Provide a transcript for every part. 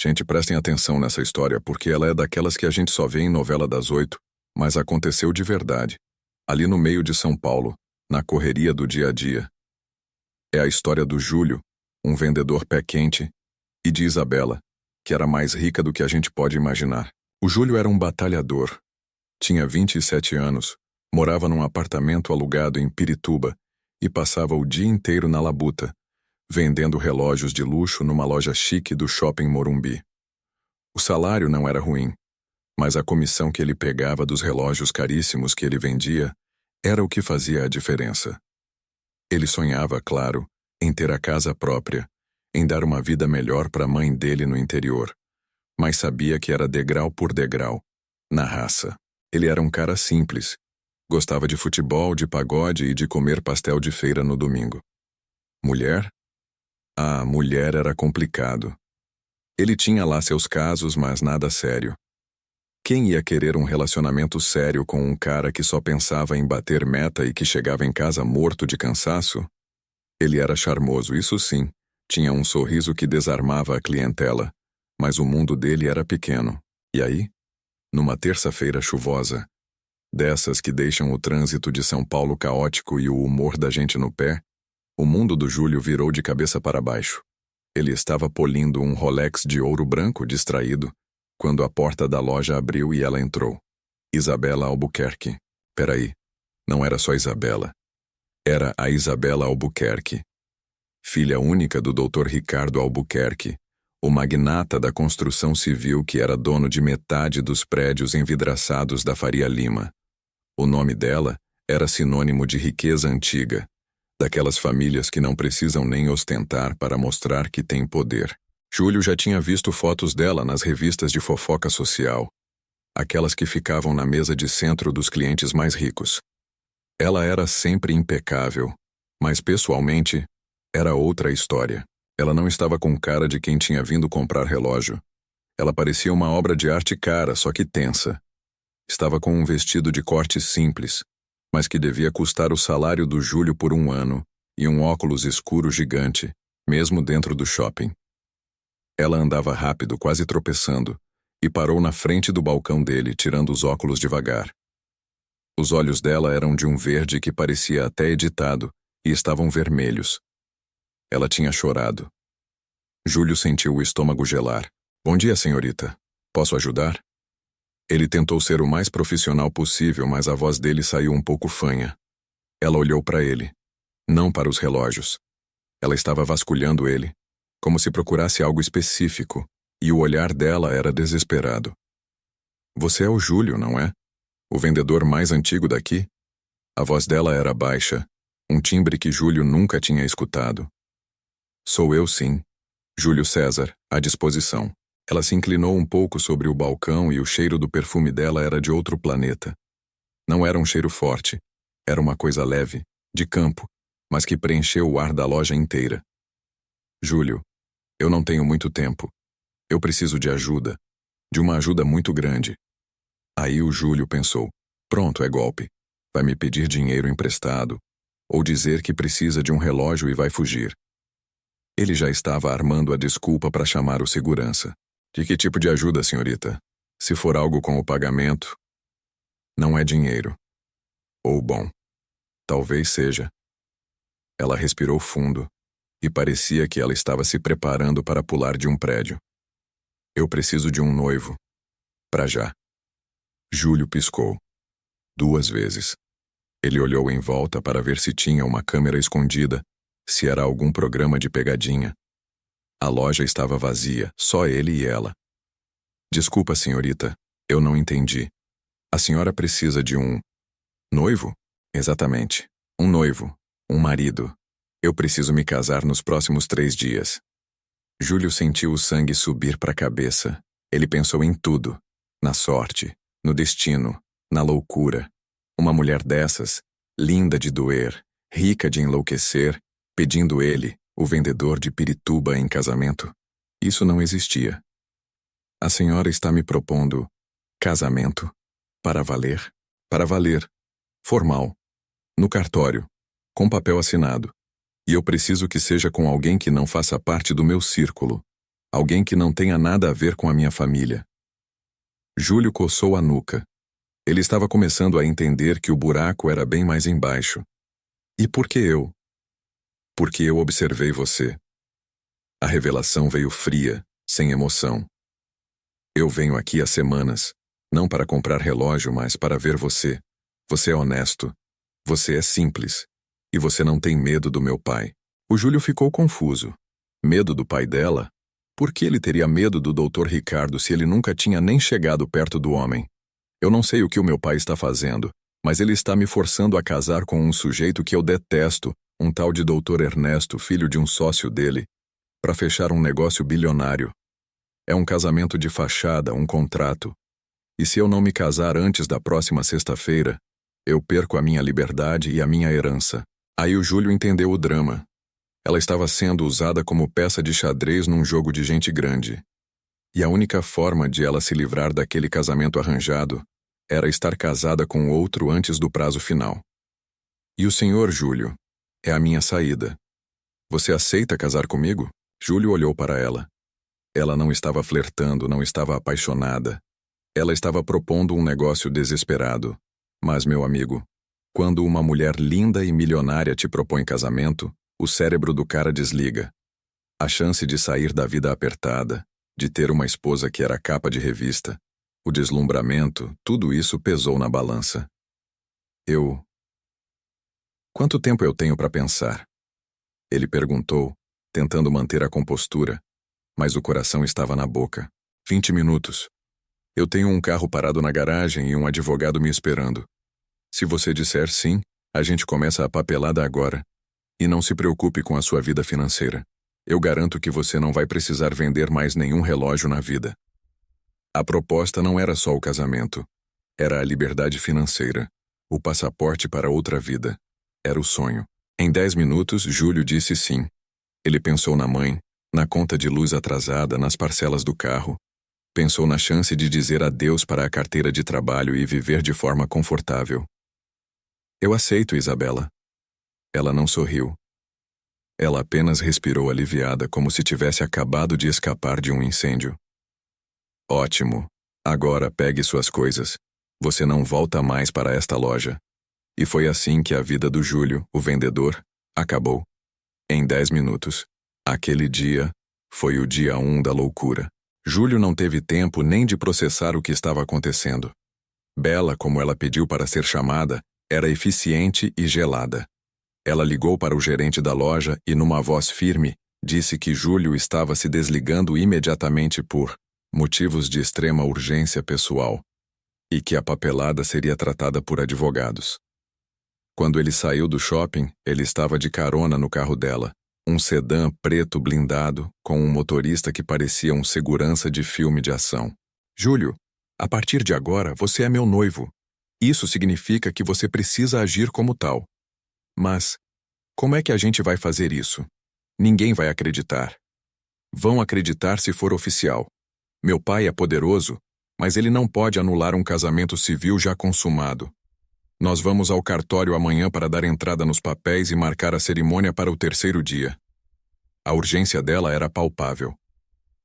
Gente, prestem atenção nessa história, porque ela é daquelas que a gente só vê em novela das 8, mas aconteceu de verdade, ali no meio de São Paulo, na correria do dia a dia. É a história do Júlio, um vendedor pé quente, e de Isabela, que era mais rica do que a gente pode imaginar. O Júlio era um batalhador. Tinha 27 anos, morava num apartamento alugado em Pirituba e passava o dia inteiro na labuta, vendendo relógios de luxo numa loja chique do Shopping Morumbi. O salário não era ruim, mas a comissão que ele pegava dos relógios caríssimos que ele vendia era o que fazia a diferença. Ele sonhava, claro, em ter a casa própria, em dar uma vida melhor para a mãe dele no interior, mas sabia que era degrau por degrau, na raça. Ele era um cara simples, gostava de futebol, de pagode e de comer pastel de feira no domingo. Mulher? Ah, mulher era complicado. Ele tinha lá seus casos, mas nada sério. Quem ia querer um relacionamento sério com um cara que só pensava em bater meta e que chegava em casa morto de cansaço? Ele era charmoso, isso sim. Tinha um sorriso que desarmava a clientela, mas o mundo dele era pequeno. E aí? Numa terça-feira chuvosa, dessas que deixam o trânsito de São Paulo caótico e o humor da gente no pé, o mundo do Júlio virou de cabeça para baixo. Ele estava polindo um Rolex de ouro branco distraído, quando a porta da loja abriu e ela entrou. Isabela Albuquerque. Peraí, não era só Isabela. Era a Isabela Albuquerque, filha única do Dr. Ricardo Albuquerque, o magnata da construção civil que era dono de metade dos prédios envidraçados da Faria Lima. O nome dela era sinônimo de riqueza antiga, daquelas famílias que não precisam nem ostentar para mostrar que têm poder. Júlio já tinha visto fotos dela nas revistas de fofoca social, aquelas que ficavam na mesa de centro dos clientes mais ricos. Ela era sempre impecável, mas pessoalmente era outra história. Ela não estava com cara de quem tinha vindo comprar relógio. Ela parecia uma obra de arte cara, só que tensa. Estava com um vestido de corte simples, mas que devia custar o salário do Júlio por um ano, e um óculos escuro gigante, mesmo dentro do shopping. Ela andava rápido, quase tropeçando, e parou na frente do balcão dele, tirando os óculos devagar. Os olhos dela eram de um verde que parecia até editado, e estavam vermelhos. Ela tinha chorado. Júlio sentiu o estômago gelar. Bom dia, senhorita. Posso ajudar? Ele tentou ser o mais profissional possível, mas a voz dele saiu um pouco fanha. Ela olhou para ele, não para os relógios. Ela estava vasculhando ele, como se procurasse algo específico, e o olhar dela era desesperado. Você é o Júlio, não é? O vendedor mais antigo daqui? A voz dela era baixa, um timbre que Júlio nunca tinha escutado. Sou eu, sim. Júlio César, à disposição. Ela se inclinou um pouco sobre o balcão e o cheiro do perfume dela era de outro planeta. Não era um cheiro forte, era uma coisa leve, de campo, mas que preencheu o ar da loja inteira. Júlio, eu não tenho muito tempo. Eu preciso de ajuda, de uma ajuda muito grande. Aí o Júlio pensou, pronto, é golpe. Vai me pedir dinheiro emprestado, ou dizer que precisa de um relógio e vai fugir. Ele já estava armando a desculpa para chamar o segurança. De que tipo de ajuda, senhorita? Se for algo com o pagamento, não é dinheiro. Ou bom, talvez seja. Ela respirou fundo, e parecia que ela estava se preparando para pular de um prédio. Eu preciso de um noivo. Pra já. Júlio piscou. 2 vezes. Ele olhou em volta para ver se tinha uma câmera escondida, se era algum programa de pegadinha. A loja estava vazia, só ele e ela. Desculpa, senhorita, eu não entendi. A senhora precisa de um noivo? Exatamente. Um noivo. Um marido. Eu preciso me casar nos próximos 3 dias. Júlio sentiu o sangue subir para a cabeça. Ele pensou em tudo. Na sorte, no destino, na loucura. Uma mulher dessas, linda de doer, rica de enlouquecer, pedindo ele, o vendedor de Pirituba, em casamento. Isso não existia. A senhora está me propondo casamento? Para valer? Para valer. Formal. No cartório. Com papel assinado. E eu preciso que seja com alguém que não faça parte do meu círculo. Alguém que não tenha nada a ver com a minha família. Júlio coçou a nuca. Ele estava começando a entender que o buraco era bem mais embaixo. E por que eu? Porque eu observei você. A revelação veio fria, sem emoção. Eu venho aqui há semanas, não para comprar relógio, mas para ver você. Você é honesto. Você é simples. E você não tem medo do meu pai. O Júlio ficou confuso. Medo do pai dela? Por que ele teria medo do Dr. Ricardo se ele nunca tinha nem chegado perto do homem? Eu não sei o que o meu pai está fazendo, mas ele está me forçando a casar com um sujeito que eu detesto, um tal de Dr. Ernesto, filho de um sócio dele, para fechar um negócio bilionário. É um casamento de fachada, um contrato. E se eu não me casar antes da próxima sexta-feira, eu perco a minha liberdade e a minha herança. Aí o Júlio entendeu o drama. Ela estava sendo usada como peça de xadrez num jogo de gente grande. E a única forma de ela se livrar daquele casamento arranjado era estar casada com outro antes do prazo final. E o senhor, Júlio, é a minha saída. Você aceita casar comigo? Júlio olhou para ela. Ela não estava flertando, não estava apaixonada. Ela estava propondo um negócio desesperado. Mas, meu amigo, quando uma mulher linda e milionária te propõe casamento, o cérebro do cara desliga. A chance de sair da vida apertada, de ter uma esposa que era capa de revista, o deslumbramento, tudo isso pesou na balança. Quanto tempo eu tenho para pensar? Ele perguntou, tentando manter a compostura, mas o coração estava na boca. 20 minutos. Eu tenho um carro parado na garagem e um advogado me esperando. Se você disser sim, a gente começa a papelada agora. E não se preocupe com a sua vida financeira. Eu garanto que você não vai precisar vender mais nenhum relógio na vida. A proposta não era só o casamento. Era a liberdade financeira. O passaporte para outra vida. Era o sonho. Em 10 minutos, Júlio disse sim. Ele pensou na mãe, na conta de luz atrasada, nas parcelas do carro. Pensou na chance de dizer adeus para a carteira de trabalho e viver de forma confortável. Eu aceito, Isabela. Ela não sorriu. Ela apenas respirou aliviada, como se tivesse acabado de escapar de um incêndio. Ótimo. Agora pegue suas coisas. Você não volta mais para esta loja. E foi assim que a vida do Júlio, o vendedor, acabou. Em 10 minutos. Aquele dia foi o dia 1 da loucura. Júlio não teve tempo nem de processar o que estava acontecendo. Bela, como ela pediu para ser chamada, era eficiente e gelada. Ela ligou para o gerente da loja e, numa voz firme, disse que Júlio estava se desligando imediatamente por motivos de extrema urgência pessoal e que a papelada seria tratada por advogados. Quando ele saiu do shopping, ele estava de carona no carro dela, um sedã preto blindado com um motorista que parecia um segurança de filme de ação. Júlio, a partir de agora você é meu noivo. Isso significa que você precisa agir como tal. Mas, como é que a gente vai fazer isso? Ninguém vai acreditar. Vão acreditar se for oficial. Meu pai é poderoso, mas ele não pode anular um casamento civil já consumado. Nós vamos ao cartório amanhã para dar entrada nos papéis e marcar a cerimônia para o 3º dia. A urgência dela era palpável.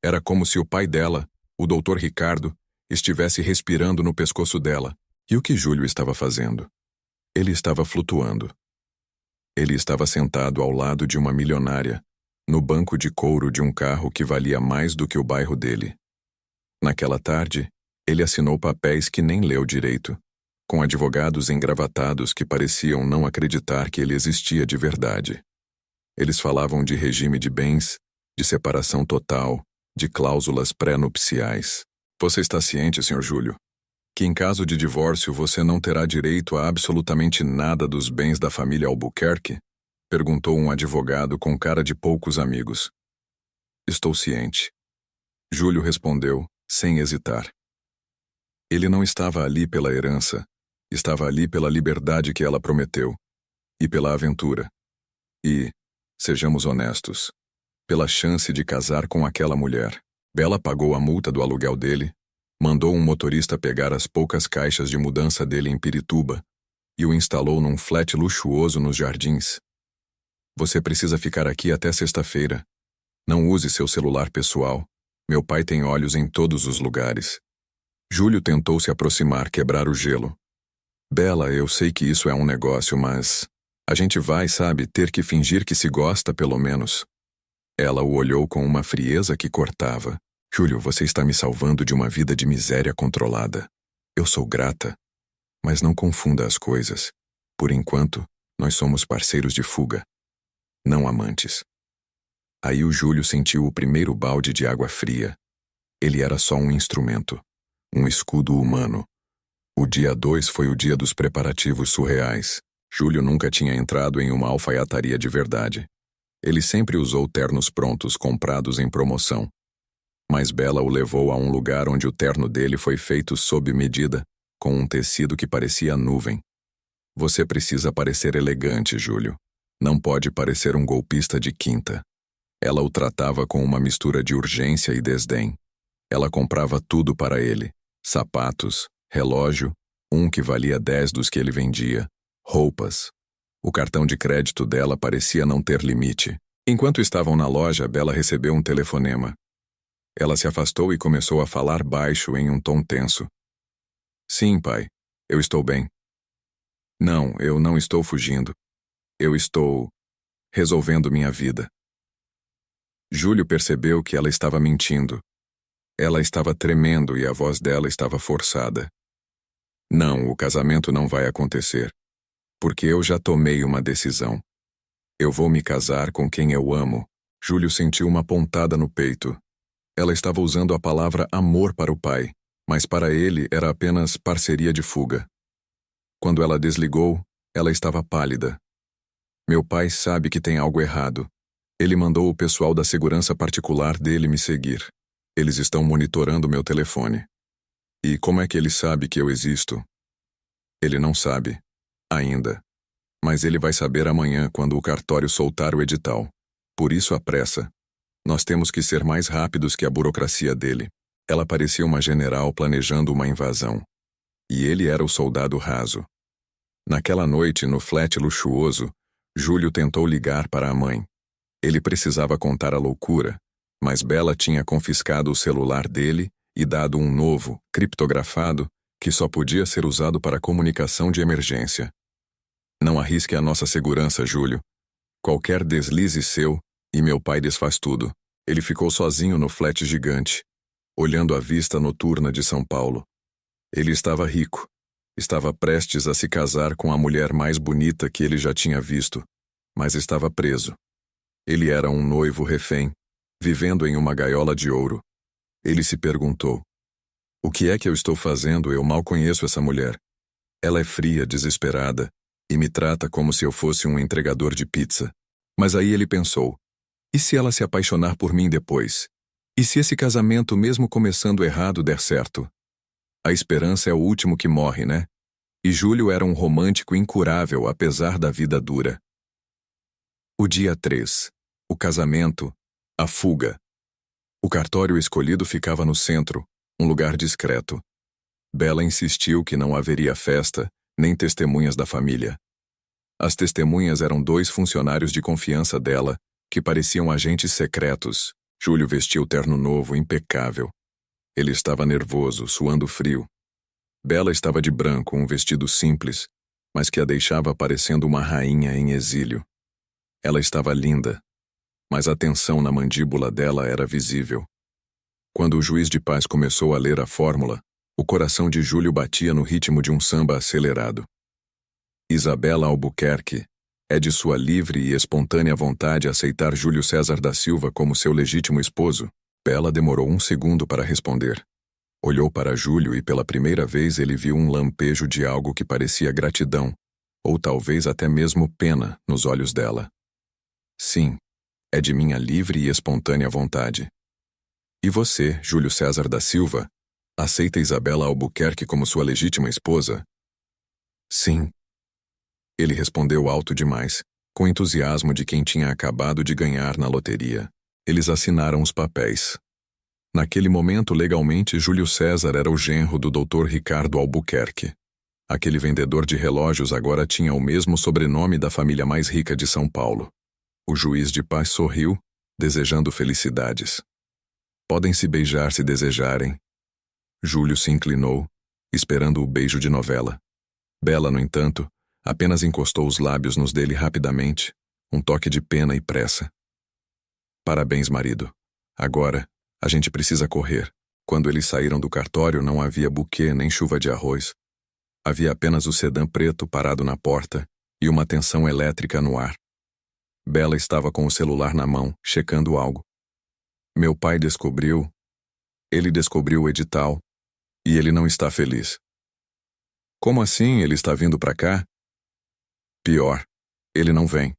Era como se o pai dela, o Dr. Ricardo, estivesse respirando no pescoço dela. E o que Júlio estava fazendo? Ele estava flutuando. Ele estava sentado ao lado de uma milionária, no banco de couro de um carro que valia mais do que o bairro dele. Naquela tarde, ele assinou papéis que nem leu direito, com advogados engravatados que pareciam não acreditar que ele existia de verdade. Eles falavam de regime de bens, de separação total, de cláusulas pré-nupciais. Você está ciente, Sr. Júlio, que em caso de divórcio você não terá direito a absolutamente nada dos bens da família Albuquerque? Perguntou um advogado com cara de poucos amigos. Estou ciente. Júlio respondeu, sem hesitar. Ele não estava ali pela herança, estava ali pela liberdade que ela prometeu, e pela aventura. E, sejamos honestos, pela chance de casar com aquela mulher. Bela pagou a multa do aluguel dele, mandou um motorista pegar as poucas caixas de mudança dele em Pirituba e o instalou num flat luxuoso nos Jardins. Você precisa ficar aqui até sexta-feira. Não use seu celular pessoal. Meu pai tem olhos em todos os lugares. Júlio tentou se aproximar, quebrar o gelo. Bela, eu sei que isso é um negócio, mas a gente vai, sabe, ter que fingir que se gosta, pelo menos. Ela o olhou com uma frieza que cortava. Júlio, você está me salvando de uma vida de miséria controlada. Eu sou grata. Mas não confunda as coisas. Por enquanto, nós somos parceiros de fuga, não amantes. Aí o Júlio sentiu o primeiro balde de água fria. Ele era só um instrumento, um escudo humano. O dia 2 foi o dia dos preparativos surreais. Júlio nunca tinha entrado em uma alfaiataria de verdade. Ele sempre usou ternos prontos, comprados em promoção. Mas Bela o levou a um lugar onde o terno dele foi feito sob medida, com um tecido que parecia nuvem. Você precisa parecer elegante, Júlio. Não pode parecer um golpista de quinta. Ela o tratava com uma mistura de urgência e desdém. Ela comprava tudo para ele: sapatos, relógio, um que valia 10 dos que ele vendia, roupas. O cartão de crédito dela parecia não ter limite. Enquanto estavam na loja, Bela recebeu um telefonema. Ela se afastou e começou a falar baixo em um tom tenso. Sim, pai. Eu estou bem. Não, eu não estou fugindo. Eu estou resolvendo minha vida. Júlio percebeu que ela estava mentindo. Ela estava tremendo e a voz dela estava forçada. Não, o casamento não vai acontecer. Porque eu já tomei uma decisão. Eu vou me casar com quem eu amo. Júlio sentiu uma pontada no peito. Ela estava usando a palavra amor para o pai, mas para ele era apenas parceria de fuga. Quando ela desligou, ela estava pálida. Meu pai sabe que tem algo errado. Ele mandou o pessoal da segurança particular dele me seguir. Eles estão monitorando meu telefone. E como é que ele sabe que eu existo? Ele não sabe. Ainda. Mas ele vai saber amanhã quando o cartório soltar o edital. Por isso a pressa. Nós temos que ser mais rápidos que a burocracia dele. Ela parecia uma general planejando uma invasão. E ele era o soldado raso. Naquela noite, no flat luxuoso, Júlio tentou ligar para a mãe. Ele precisava contar a loucura, mas Bela tinha confiscado o celular dele e dado um novo, criptografado, que só podia ser usado para comunicação de emergência. Não arrisque a nossa segurança, Júlio. Qualquer deslize seu, e meu pai desfaz tudo. Ele ficou sozinho no flat gigante, olhando a vista noturna de São Paulo. Ele estava rico. Estava prestes a se casar com a mulher mais bonita que ele já tinha visto, mas estava preso. Ele era um noivo refém, vivendo em uma gaiola de ouro. Ele se perguntou: o que é que eu estou fazendo? Eu mal conheço essa mulher. Ela é fria, desesperada, e me trata como se eu fosse um entregador de pizza. Mas aí ele pensou: e se ela se apaixonar por mim depois? E se esse casamento, mesmo começando errado, der certo? A esperança é o último que morre, né? E Júlio era um romântico incurável, apesar da vida dura. O dia 3. O casamento. A fuga. O cartório escolhido ficava no centro, um lugar discreto. Bela insistiu que não haveria festa, nem testemunhas da família. As testemunhas eram 2 funcionários de confiança dela, que pareciam agentes secretos. Júlio vestiu terno novo, impecável. Ele estava nervoso, suando frio. Bela estava de branco, um vestido simples, mas que a deixava parecendo uma rainha em exílio. Ela estava linda, mas a tensão na mandíbula dela era visível. Quando o juiz de paz começou a ler a fórmula, o coração de Júlio batia no ritmo de um samba acelerado. Isabela Albuquerque, é de sua livre e espontânea vontade aceitar Júlio César da Silva como seu legítimo esposo? Bela demorou 1 segundo para responder. Olhou para Júlio e pela primeira vez ele viu um lampejo de algo que parecia gratidão, ou talvez até mesmo pena, nos olhos dela. Sim, é de minha livre e espontânea vontade. E você, Júlio César da Silva, aceita Isabela Albuquerque como sua legítima esposa? Sim. Ele respondeu alto demais, com entusiasmo de quem tinha acabado de ganhar na loteria. Eles assinaram os papéis. Naquele momento, legalmente, Júlio César era o genro do Dr. Ricardo Albuquerque. Aquele vendedor de relógios agora tinha o mesmo sobrenome da família mais rica de São Paulo. O juiz de paz sorriu, desejando felicidades. Podem se beijar se desejarem. Júlio se inclinou, esperando o beijo de novela. Bela, no entanto, apenas encostou os lábios nos dele rapidamente, um toque de pena e pressa. Parabéns, marido. Agora, a gente precisa correr. Quando eles saíram do cartório, não havia buquê nem chuva de arroz. Havia apenas o sedã preto parado na porta e uma tensão elétrica no ar. Bela estava com o celular na mão, checando algo. Meu pai descobriu. Ele descobriu o edital. E ele não está feliz. Como assim ele está vindo para cá? Pior, ele não vem.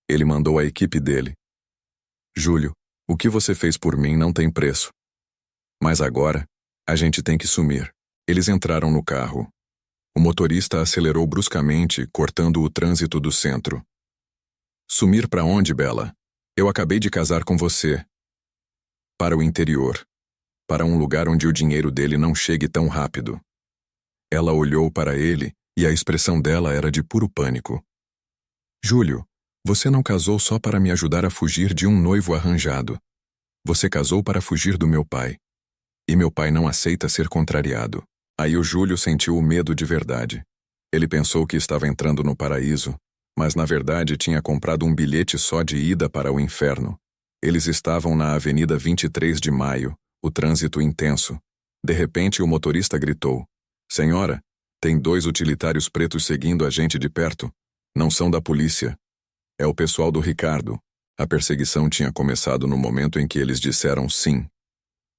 Ele mandou a equipe dele. Júlio, o que você fez por mim não tem preço. Mas agora, a gente tem que sumir. Eles entraram no carro. O motorista acelerou bruscamente, cortando o trânsito do centro. Sumir para onde, Bela? Eu acabei de casar com você. Para o interior. Para um lugar onde o dinheiro dele não chegue tão rápido. Ela olhou para ele e a expressão dela era de puro pânico. Júlio, você não casou só para me ajudar a fugir de um noivo arranjado. Você casou para fugir do meu pai. E meu pai não aceita ser contrariado. Aí o Júlio sentiu o medo de verdade. Ele pensou que estava entrando no paraíso, mas na verdade tinha comprado um bilhete só de ida para o inferno. Eles estavam na Avenida 23 de Maio, o trânsito intenso. De repente o motorista gritou: Senhora, tem 2 utilitários pretos seguindo a gente de perto. Não são da polícia. É o pessoal do Ricardo. A perseguição tinha começado no momento em que eles disseram sim.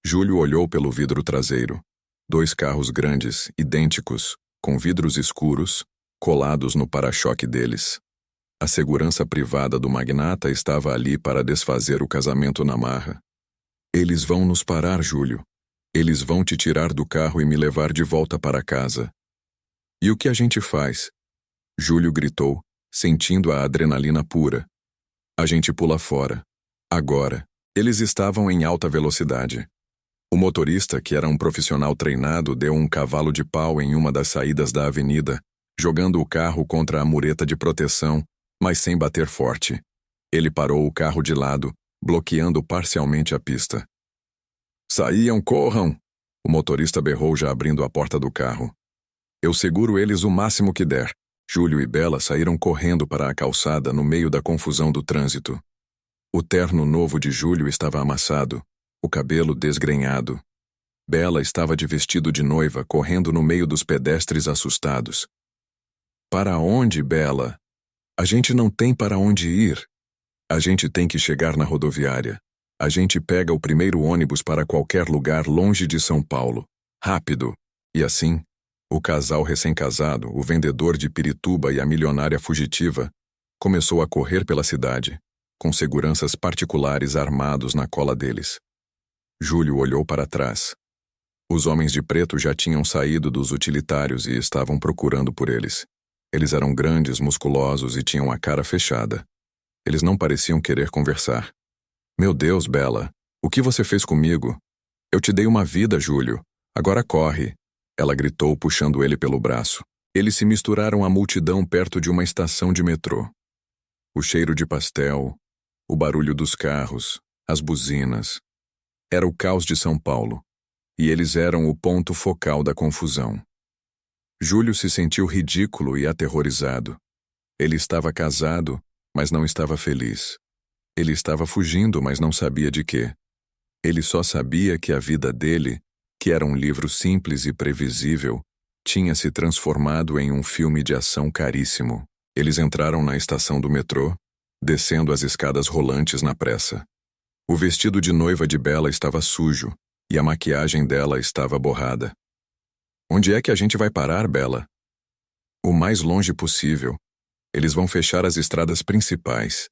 Júlio olhou pelo vidro traseiro. 2 carros grandes, idênticos, com vidros escuros, colados no para-choque deles. A segurança privada do magnata estava ali para desfazer o casamento na marra. Eles vão nos parar, Júlio. Eles vão te tirar do carro e me levar de volta para casa. E o que a gente faz? Júlio gritou, sentindo a adrenalina pura. A gente pula fora. Agora. Eles estavam em alta velocidade. O motorista, que era um profissional treinado, deu um cavalo de pau em uma das saídas da avenida, jogando o carro contra a mureta de proteção, mas sem bater forte. Ele parou o carro de lado, bloqueando parcialmente a pista. Saiam, corram! O motorista berrou já abrindo a porta do carro. Eu seguro eles o máximo que der. Júlio e Bela saíram correndo para a calçada no meio da confusão do trânsito. O terno novo de Júlio estava amassado, o cabelo desgrenhado. Bela estava de vestido de noiva, correndo no meio dos pedestres assustados. Para onde, Bela? A gente não tem para onde ir. A gente tem que chegar na rodoviária. A gente pega o primeiro ônibus para qualquer lugar longe de São Paulo. Rápido. E assim, o casal recém-casado, o vendedor de pirituba e a milionária fugitiva, começou a correr pela cidade, com seguranças particulares armados na cola deles. Júlio olhou para trás. Os homens de preto já tinham saído dos utilitários e estavam procurando por eles. Eles eram grandes, musculosos e tinham a cara fechada. Eles não pareciam querer conversar. Meu Deus, Bela, o que você fez comigo? Eu te dei uma vida, Júlio. Agora corre. Ela gritou, puxando ele pelo braço. Eles se misturaram à multidão perto de uma estação de metrô. O cheiro de pastel, o barulho dos carros, as buzinas. Era o caos de São Paulo. E eles eram o ponto focal da confusão. Júlio se sentiu ridículo e aterrorizado. Ele estava casado, mas não estava feliz. Ele estava fugindo, mas não sabia de quê. Ele só sabia que a vida dele, que era um livro simples e previsível, tinha se transformado em um filme de ação caríssimo. Eles entraram na estação do metrô, descendo as escadas rolantes na pressa. O vestido de noiva de Bela estava sujo, e a maquiagem dela estava borrada. Onde é que a gente vai parar, Bela? O mais longe possível. Eles vão fechar as estradas principais.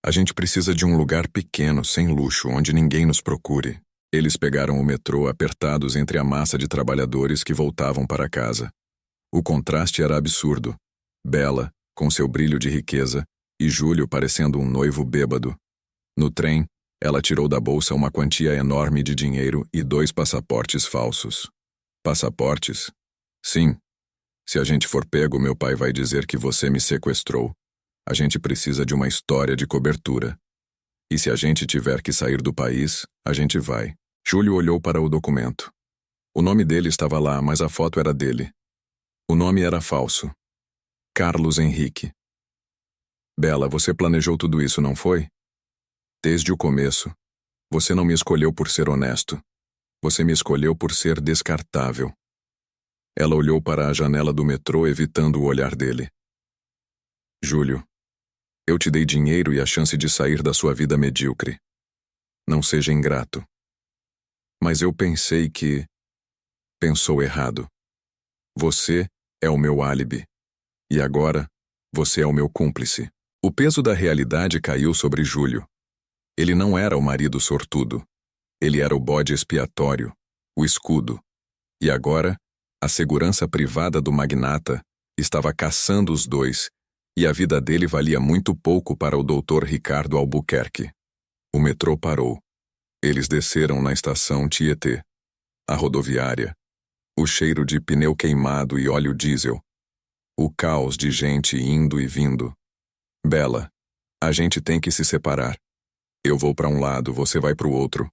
A gente precisa de um lugar pequeno, sem luxo, onde ninguém nos procure. Eles pegaram o metrô apertados entre a massa de trabalhadores que voltavam para casa. O contraste era absurdo. Bela, com seu brilho de riqueza, e Júlio parecendo um noivo bêbado. No trem, ela tirou da bolsa uma quantia enorme de dinheiro e 2 passaportes falsos. Passaportes? Sim. Se a gente for pego, meu pai vai dizer que você me sequestrou. A gente precisa de uma história de cobertura. E se a gente tiver que sair do país, a gente vai. Júlio olhou para o documento. O nome dele estava lá, mas a foto era dele. O nome era falso. Carlos Henrique. Bela, você planejou tudo isso, não foi? Desde o começo. Você não me escolheu por ser honesto. Você me escolheu por ser descartável. Ela olhou para a janela do metrô, evitando o olhar dele. Júlio, eu te dei dinheiro e a chance de sair da sua vida medíocre. Não seja ingrato. Mas eu pensei que... Pensou errado. Você é o meu álibi. E agora, você é o meu cúmplice. O peso da realidade caiu sobre Júlio. Ele não era o marido sortudo. Ele era o bode expiatório, o escudo. E agora, a segurança privada do magnata estava caçando os dois, e a vida dele valia muito pouco para o Dr. Ricardo Albuquerque. O metrô parou. Eles desceram na estação Tietê. A rodoviária. O cheiro de pneu queimado e óleo diesel. O caos de gente indo e vindo. Bela, a gente tem que se separar. Eu vou para um lado, você vai para o outro.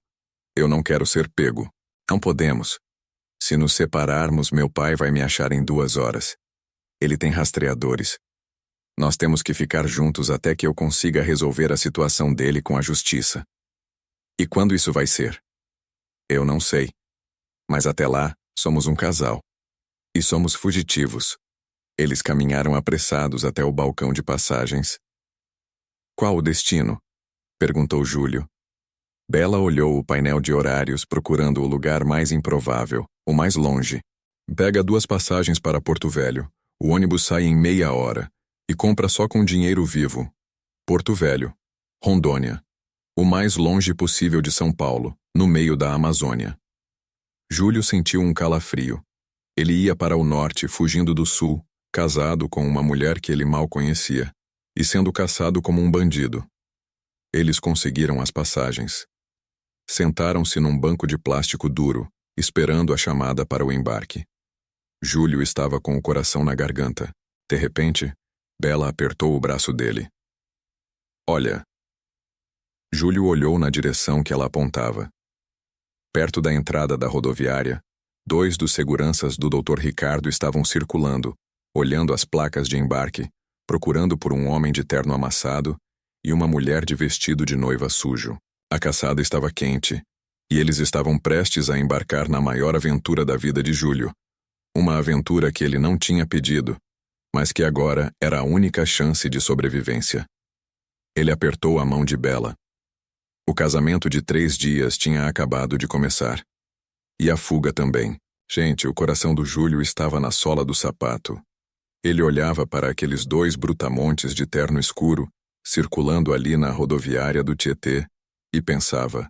Eu não quero ser pego. Não podemos. Se nos separarmos, meu pai vai me achar em 2 horas. Ele tem rastreadores. Nós temos que ficar juntos até que eu consiga resolver a situação dele com a justiça. E quando isso vai ser? Eu não sei. Mas até lá, somos um casal. E somos fugitivos. Eles caminharam apressados até o balcão de passagens. Qual o destino? Perguntou Júlio. Bela olhou o painel de horários procurando o lugar mais improvável, o mais longe. Pega 2 passagens para Porto Velho. O ônibus sai em meia hora. E compra só com dinheiro vivo. Porto Velho. Rondônia. O mais longe possível de São Paulo, no meio da Amazônia. Júlio sentiu um calafrio. Ele ia para o norte, fugindo do sul, casado com uma mulher que ele mal conhecia, e sendo caçado como um bandido. Eles conseguiram as passagens. Sentaram-se num banco de plástico duro, esperando a chamada para o embarque. Júlio estava com o coração na garganta. De repente, Bela apertou o braço dele. Olha. Júlio olhou na direção que ela apontava. Perto da entrada da rodoviária, 2 dos seguranças do Dr. Ricardo estavam circulando, olhando as placas de embarque, procurando por um homem de terno amassado e uma mulher de vestido de noiva sujo. A caçada estava quente, e eles estavam prestes a embarcar na maior aventura da vida de Júlio. Uma aventura que ele não tinha pedido, mas que agora era a única chance de sobrevivência. Ele apertou a mão de Bela. O casamento de 3 dias tinha acabado de começar. E a fuga também. Gente, o coração do Júlio estava na sola do sapato. Ele olhava para aqueles 2 brutamontes de terno escuro, circulando ali na rodoviária do Tietê, e pensava: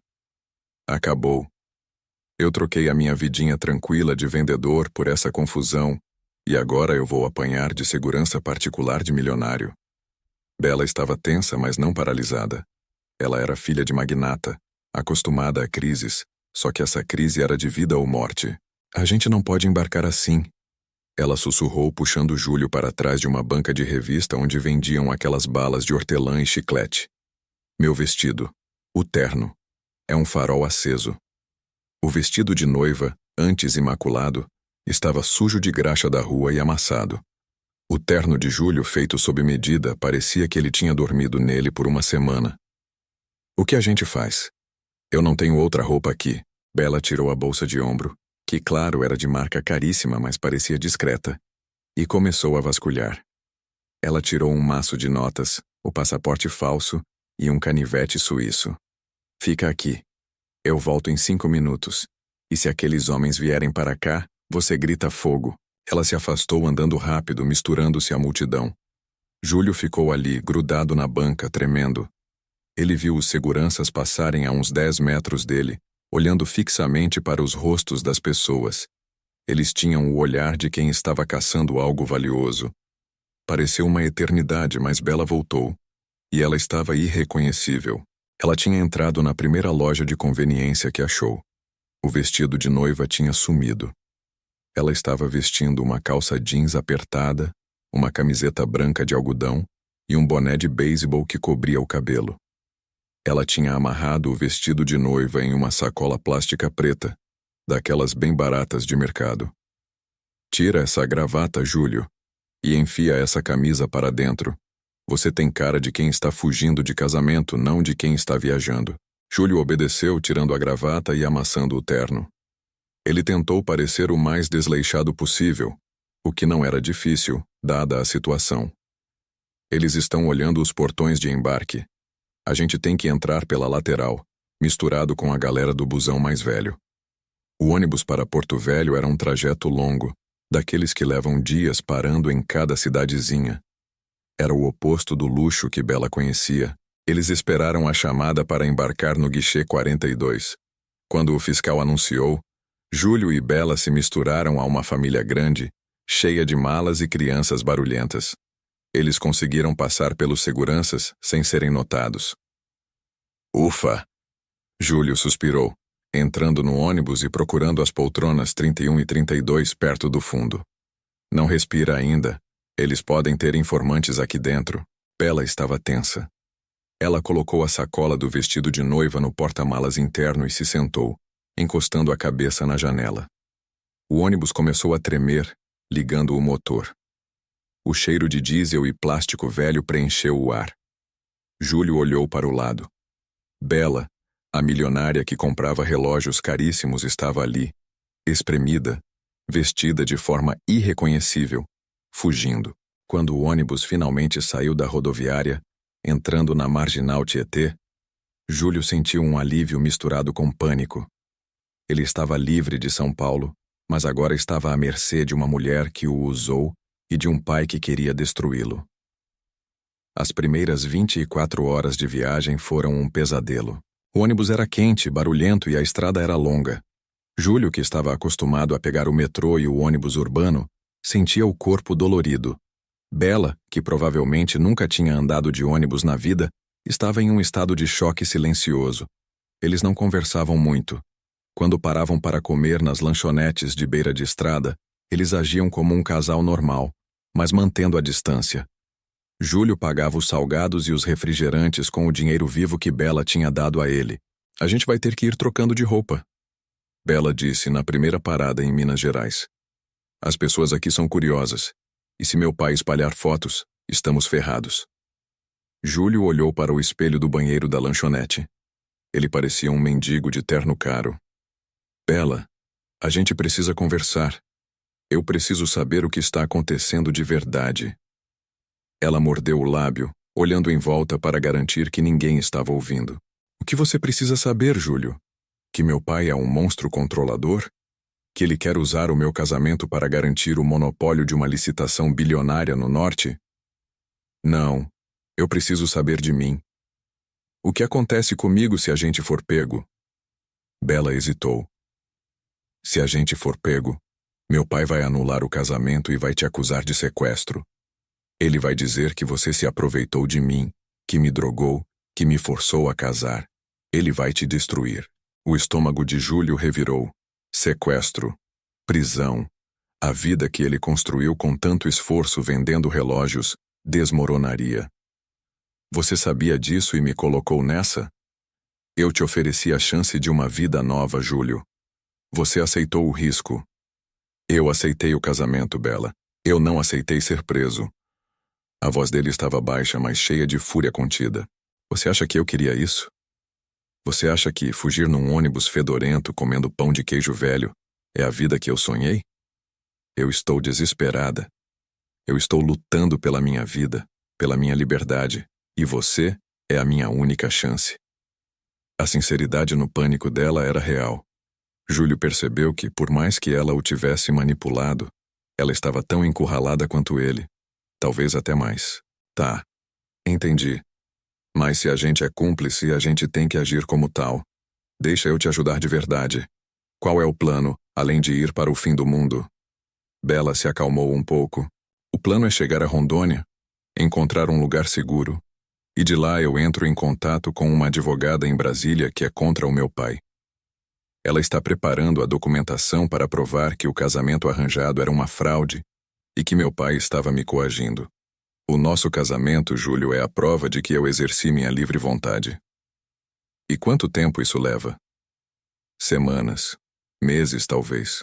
acabou. Eu troquei a minha vidinha tranquila de vendedor por essa confusão, e agora eu vou apanhar de segurança particular de milionário. Bela estava tensa, mas não paralisada. Ela era filha de magnata, acostumada a crises, só que essa crise era de vida ou morte. A gente não pode embarcar assim. Ela sussurrou, puxando Júlio para trás de uma banca de revista onde vendiam aquelas balas de hortelã e chiclete. Meu vestido, o terno, é um farol aceso. O vestido de noiva, antes imaculado, estava sujo de graxa da rua e amassado. O terno de Júlio, feito sob medida, parecia que ele tinha dormido nele por uma semana. O que a gente faz? Eu não tenho outra roupa aqui. Bela tirou a bolsa de ombro, que claro era de marca caríssima, mas parecia discreta, e começou a vasculhar. Ela tirou um maço de notas, o passaporte falso e um canivete suíço. Fica aqui. Eu volto em 5 minutos. E se aqueles homens vierem para cá, você grita fogo. Ela se afastou andando rápido, misturando-se à multidão. Júlio ficou ali, grudado na banca, tremendo. Ele viu os seguranças passarem a uns 10 metros dele, olhando fixamente para os rostos das pessoas. Eles tinham o olhar de quem estava caçando algo valioso. Pareceu uma eternidade, mas Bela voltou. E ela estava irreconhecível. Ela tinha entrado na primeira loja de conveniência que achou. O vestido de noiva tinha sumido. Ela estava vestindo uma calça jeans apertada, uma camiseta branca de algodão e um boné de beisebol que cobria o cabelo. Ela tinha amarrado o vestido de noiva em uma sacola plástica preta, daquelas bem baratas de mercado. Tira essa gravata, Júlio, e enfia essa camisa para dentro. Você tem cara de quem está fugindo de casamento, não de quem está viajando. Júlio obedeceu, tirando a gravata e amassando o terno. Ele tentou parecer o mais desleixado possível, o que não era difícil, dada a situação. Eles estão olhando os portões de embarque. A gente tem que entrar pela lateral, misturado com a galera do busão mais velho. O ônibus para Porto Velho era um trajeto longo, daqueles que levam dias parando em cada cidadezinha. Era o oposto do luxo que Bela conhecia. Eles esperaram a chamada para embarcar no guichê 42. Quando o fiscal anunciou, Júlio e Bela se misturaram a uma família grande, cheia de malas e crianças barulhentas. Eles conseguiram passar pelos seguranças sem serem notados. Ufa! Júlio suspirou, entrando no ônibus e procurando as poltronas 31 e 32 perto do fundo. Não respira ainda. Eles podem ter informantes aqui dentro. Bela estava tensa. Ela colocou a sacola do vestido de noiva no porta-malas interno e se sentou, encostando a cabeça na janela. O ônibus começou a tremer, ligando o motor. O cheiro de diesel e plástico velho preencheu o ar. Júlio olhou para o lado. Bela, a milionária que comprava relógios caríssimos, estava ali, espremida, vestida de forma irreconhecível, fugindo. Quando o ônibus finalmente saiu da rodoviária, entrando na Marginal Tietê, Júlio sentiu um alívio misturado com pânico. Ele estava livre de São Paulo, mas agora estava à mercê de uma mulher que o usou e de um pai que queria destruí-lo. As primeiras 24 horas de viagem foram um pesadelo. O ônibus era quente, barulhento e a estrada era longa. Júlio, que estava acostumado a pegar o metrô e o ônibus urbano, sentia o corpo dolorido. Bela, que provavelmente nunca tinha andado de ônibus na vida, estava em um estado de choque silencioso. Eles não conversavam muito. Quando paravam para comer nas lanchonetes de beira de estrada, eles agiam como um casal normal, mas mantendo a distância. Júlio pagava os salgados e os refrigerantes com o dinheiro vivo que Bela tinha dado a ele. A gente vai ter que ir trocando de roupa, Bela disse na primeira parada em Minas Gerais. As pessoas aqui são curiosas, e se meu pai espalhar fotos, estamos ferrados. Júlio olhou para o espelho do banheiro da lanchonete. Ele parecia um mendigo de terno caro. Bela, a gente precisa conversar. Eu preciso saber o que está acontecendo de verdade. Ela mordeu o lábio, olhando em volta para garantir que ninguém estava ouvindo. O que você precisa saber, Júlio? Que meu pai é um monstro controlador? Que ele quer usar o meu casamento para garantir o monopólio de uma licitação bilionária no norte? Não, eu preciso saber de mim. O que acontece comigo se a gente for pego? Bela hesitou. Se a gente for pego, meu pai vai anular o casamento e vai te acusar de sequestro. Ele vai dizer que você se aproveitou de mim, que me drogou, que me forçou a casar. Ele vai te destruir. O estômago de Júlio revirou. Sequestro. Prisão. A vida que ele construiu com tanto esforço vendendo relógios desmoronaria. Você sabia disso e me colocou nessa? Eu te ofereci a chance de uma vida nova, Júlio. Você aceitou o risco. Eu aceitei o casamento, Bela. Eu não aceitei ser preso. A voz dele estava baixa, mas cheia de fúria contida. Você acha que eu queria isso? Você acha que fugir num ônibus fedorento comendo pão de queijo velho é a vida que eu sonhei? Eu estou desesperada. Eu estou lutando pela minha vida, pela minha liberdade, e você é a minha única chance. A sinceridade no pânico dela era real. Júlio percebeu que, por mais que ela o tivesse manipulado, ela estava tão encurralada quanto ele. Talvez até mais. Tá. Entendi. Mas se a gente é cúmplice, a gente tem que agir como tal. Deixa eu te ajudar de verdade. Qual é o plano, além de ir para o fim do mundo? Bela se acalmou um pouco. O plano é chegar a Rondônia, encontrar um lugar seguro, e de lá eu entro em contato com uma advogada em Brasília que é contra o meu pai. Ela está preparando a documentação para provar que o casamento arranjado era uma fraude e que meu pai estava me coagindo. O nosso casamento, Júlio, é a prova de que eu exerci minha livre vontade. E quanto tempo isso leva? Semanas. Meses, talvez.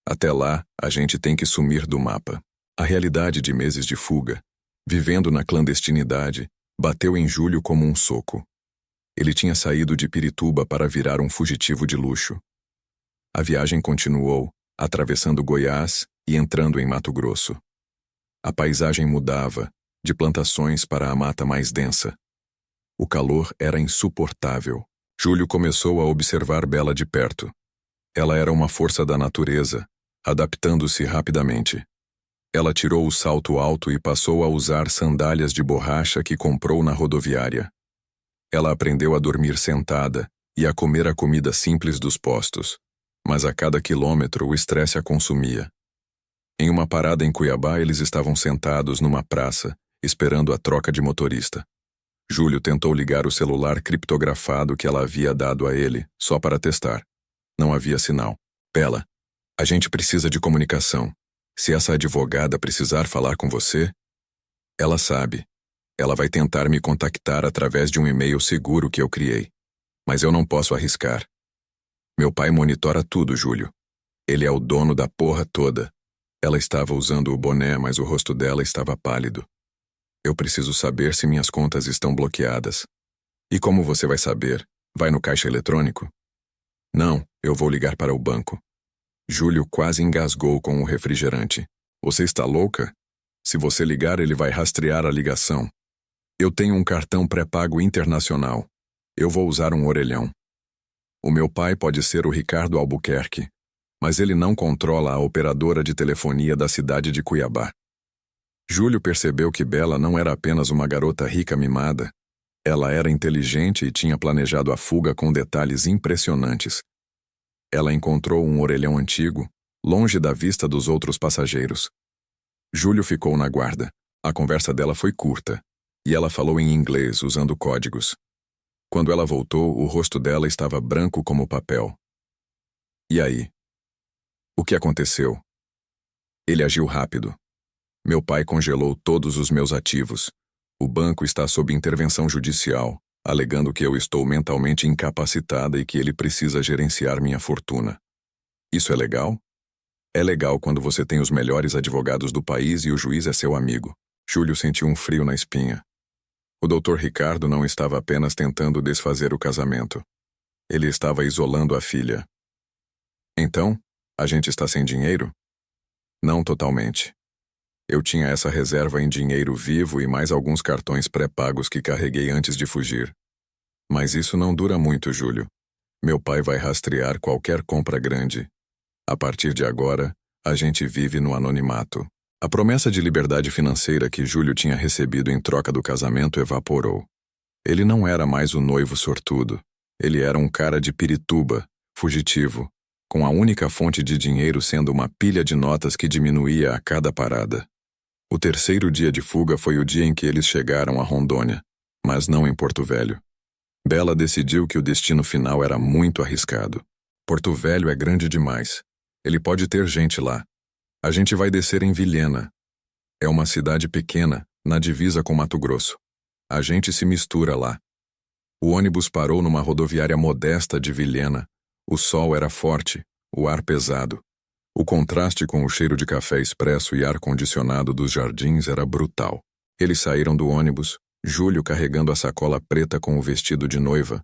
Até lá, a gente tem que sumir do mapa. A realidade de meses de fuga, vivendo na clandestinidade, bateu em Júlio como um soco. Ele tinha saído de Pirituba para virar um fugitivo de luxo. A viagem continuou, atravessando Goiás e entrando em Mato Grosso. A paisagem mudava, de plantações para a mata mais densa. O calor era insuportável. Júlio começou a observar Bela de perto. Ela era uma força da natureza, adaptando-se rapidamente. Ela tirou o salto alto e passou a usar sandálias de borracha que comprou na rodoviária. Ela aprendeu a dormir sentada e a comer a comida simples dos postos, mas a cada quilômetro o estresse a consumia. Em uma parada em Cuiabá, eles estavam sentados numa praça, esperando a troca de motorista. Júlio tentou ligar o celular criptografado que ela havia dado a ele, só para testar. Não havia sinal. Bela, a gente precisa de comunicação. Se essa advogada precisar falar com você, ela sabe. Ela vai tentar me contactar através de um e-mail seguro que eu criei. Mas eu não posso arriscar. Meu pai monitora tudo, Júlio. Ele é o dono da porra toda. Ela estava usando o boné, mas o rosto dela estava pálido. Eu preciso saber se minhas contas estão bloqueadas. E como você vai saber? Vai no caixa eletrônico? Não, eu vou ligar para o banco. Júlio quase engasgou com o refrigerante. Você está louca? Se você ligar, ele vai rastrear a ligação. Eu tenho um cartão pré-pago internacional. Eu vou usar um orelhão. O meu pai pode ser o Ricardo Albuquerque, mas ele não controla a operadora de telefonia da cidade de Cuiabá. Júlio percebeu que Bela não era apenas uma garota rica mimada. Ela era inteligente e tinha planejado a fuga com detalhes impressionantes. Ela encontrou um orelhão antigo, longe da vista dos outros passageiros. Júlio ficou na guarda. A conversa dela foi curta, e ela falou em inglês, usando códigos. Quando ela voltou, o rosto dela estava branco como papel. E aí? O que aconteceu? Ele agiu rápido. Meu pai congelou todos os meus ativos. O banco está sob intervenção judicial, alegando que eu estou mentalmente incapacitada e que ele precisa gerenciar minha fortuna. Isso é legal? É legal quando você tem os melhores advogados do país e o juiz é seu amigo. Júlio sentiu um frio na espinha. O Dr. Ricardo não estava apenas tentando desfazer o casamento. Ele estava isolando a filha. Então, a gente está sem dinheiro? Não totalmente. Eu tinha essa reserva em dinheiro vivo e mais alguns cartões pré-pagos que carreguei antes de fugir. Mas isso não dura muito, Júlio. Meu pai vai rastrear qualquer compra grande. A partir de agora, a gente vive no anonimato. A promessa de liberdade financeira que Júlio tinha recebido em troca do casamento evaporou. Ele não era mais o noivo sortudo. Ele era um cara de Pirituba, fugitivo, com a única fonte de dinheiro sendo uma pilha de notas que diminuía a cada parada. O terceiro dia de fuga foi o dia em que eles chegaram a Rondônia, mas não em Porto Velho. Bela decidiu que o destino final era muito arriscado. Porto Velho é grande demais. Ele pode ter gente lá. A gente vai descer em Vilhena. É uma cidade pequena, na divisa com Mato Grosso. A gente se mistura lá. O ônibus parou numa rodoviária modesta de Vilhena. O sol era forte, o ar pesado. O contraste com o cheiro de café expresso e ar-condicionado dos jardins era brutal. Eles saíram do ônibus, Júlio carregando a sacola preta com o vestido de noiva,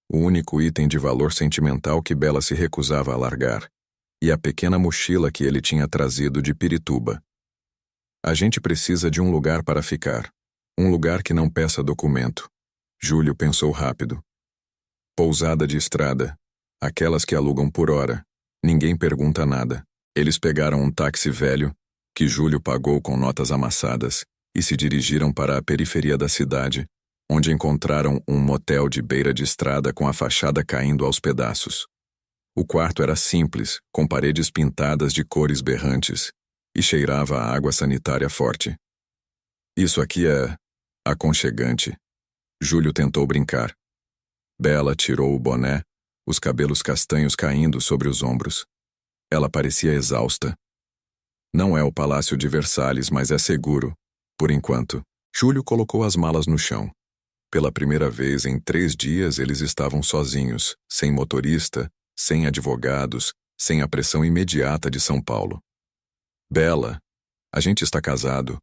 o único item de valor sentimental que Bela se recusava a largar, e a pequena mochila que ele tinha trazido de Pirituba. A gente precisa de um lugar para ficar, um lugar que não peça documento. Júlio pensou rápido. Pousada de estrada, aquelas que alugam por hora, ninguém pergunta nada. Eles pegaram um táxi velho, que Júlio pagou com notas amassadas, e se dirigiram para a periferia da cidade, onde encontraram um motel de beira de estrada com a fachada caindo aos pedaços. O quarto era simples, com paredes pintadas de cores berrantes, e cheirava a água sanitária forte. Isso aqui é aconchegante. Júlio tentou brincar. Bela tirou o boné, os cabelos castanhos caindo sobre os ombros. Ela parecia exausta. Não é o Palácio de Versalhes, mas é seguro, por enquanto. Júlio colocou as malas no chão. Pela primeira vez em 3 dias eles estavam sozinhos, sem motorista, sem advogados, sem a pressão imediata de São Paulo. Bela, a gente está casado.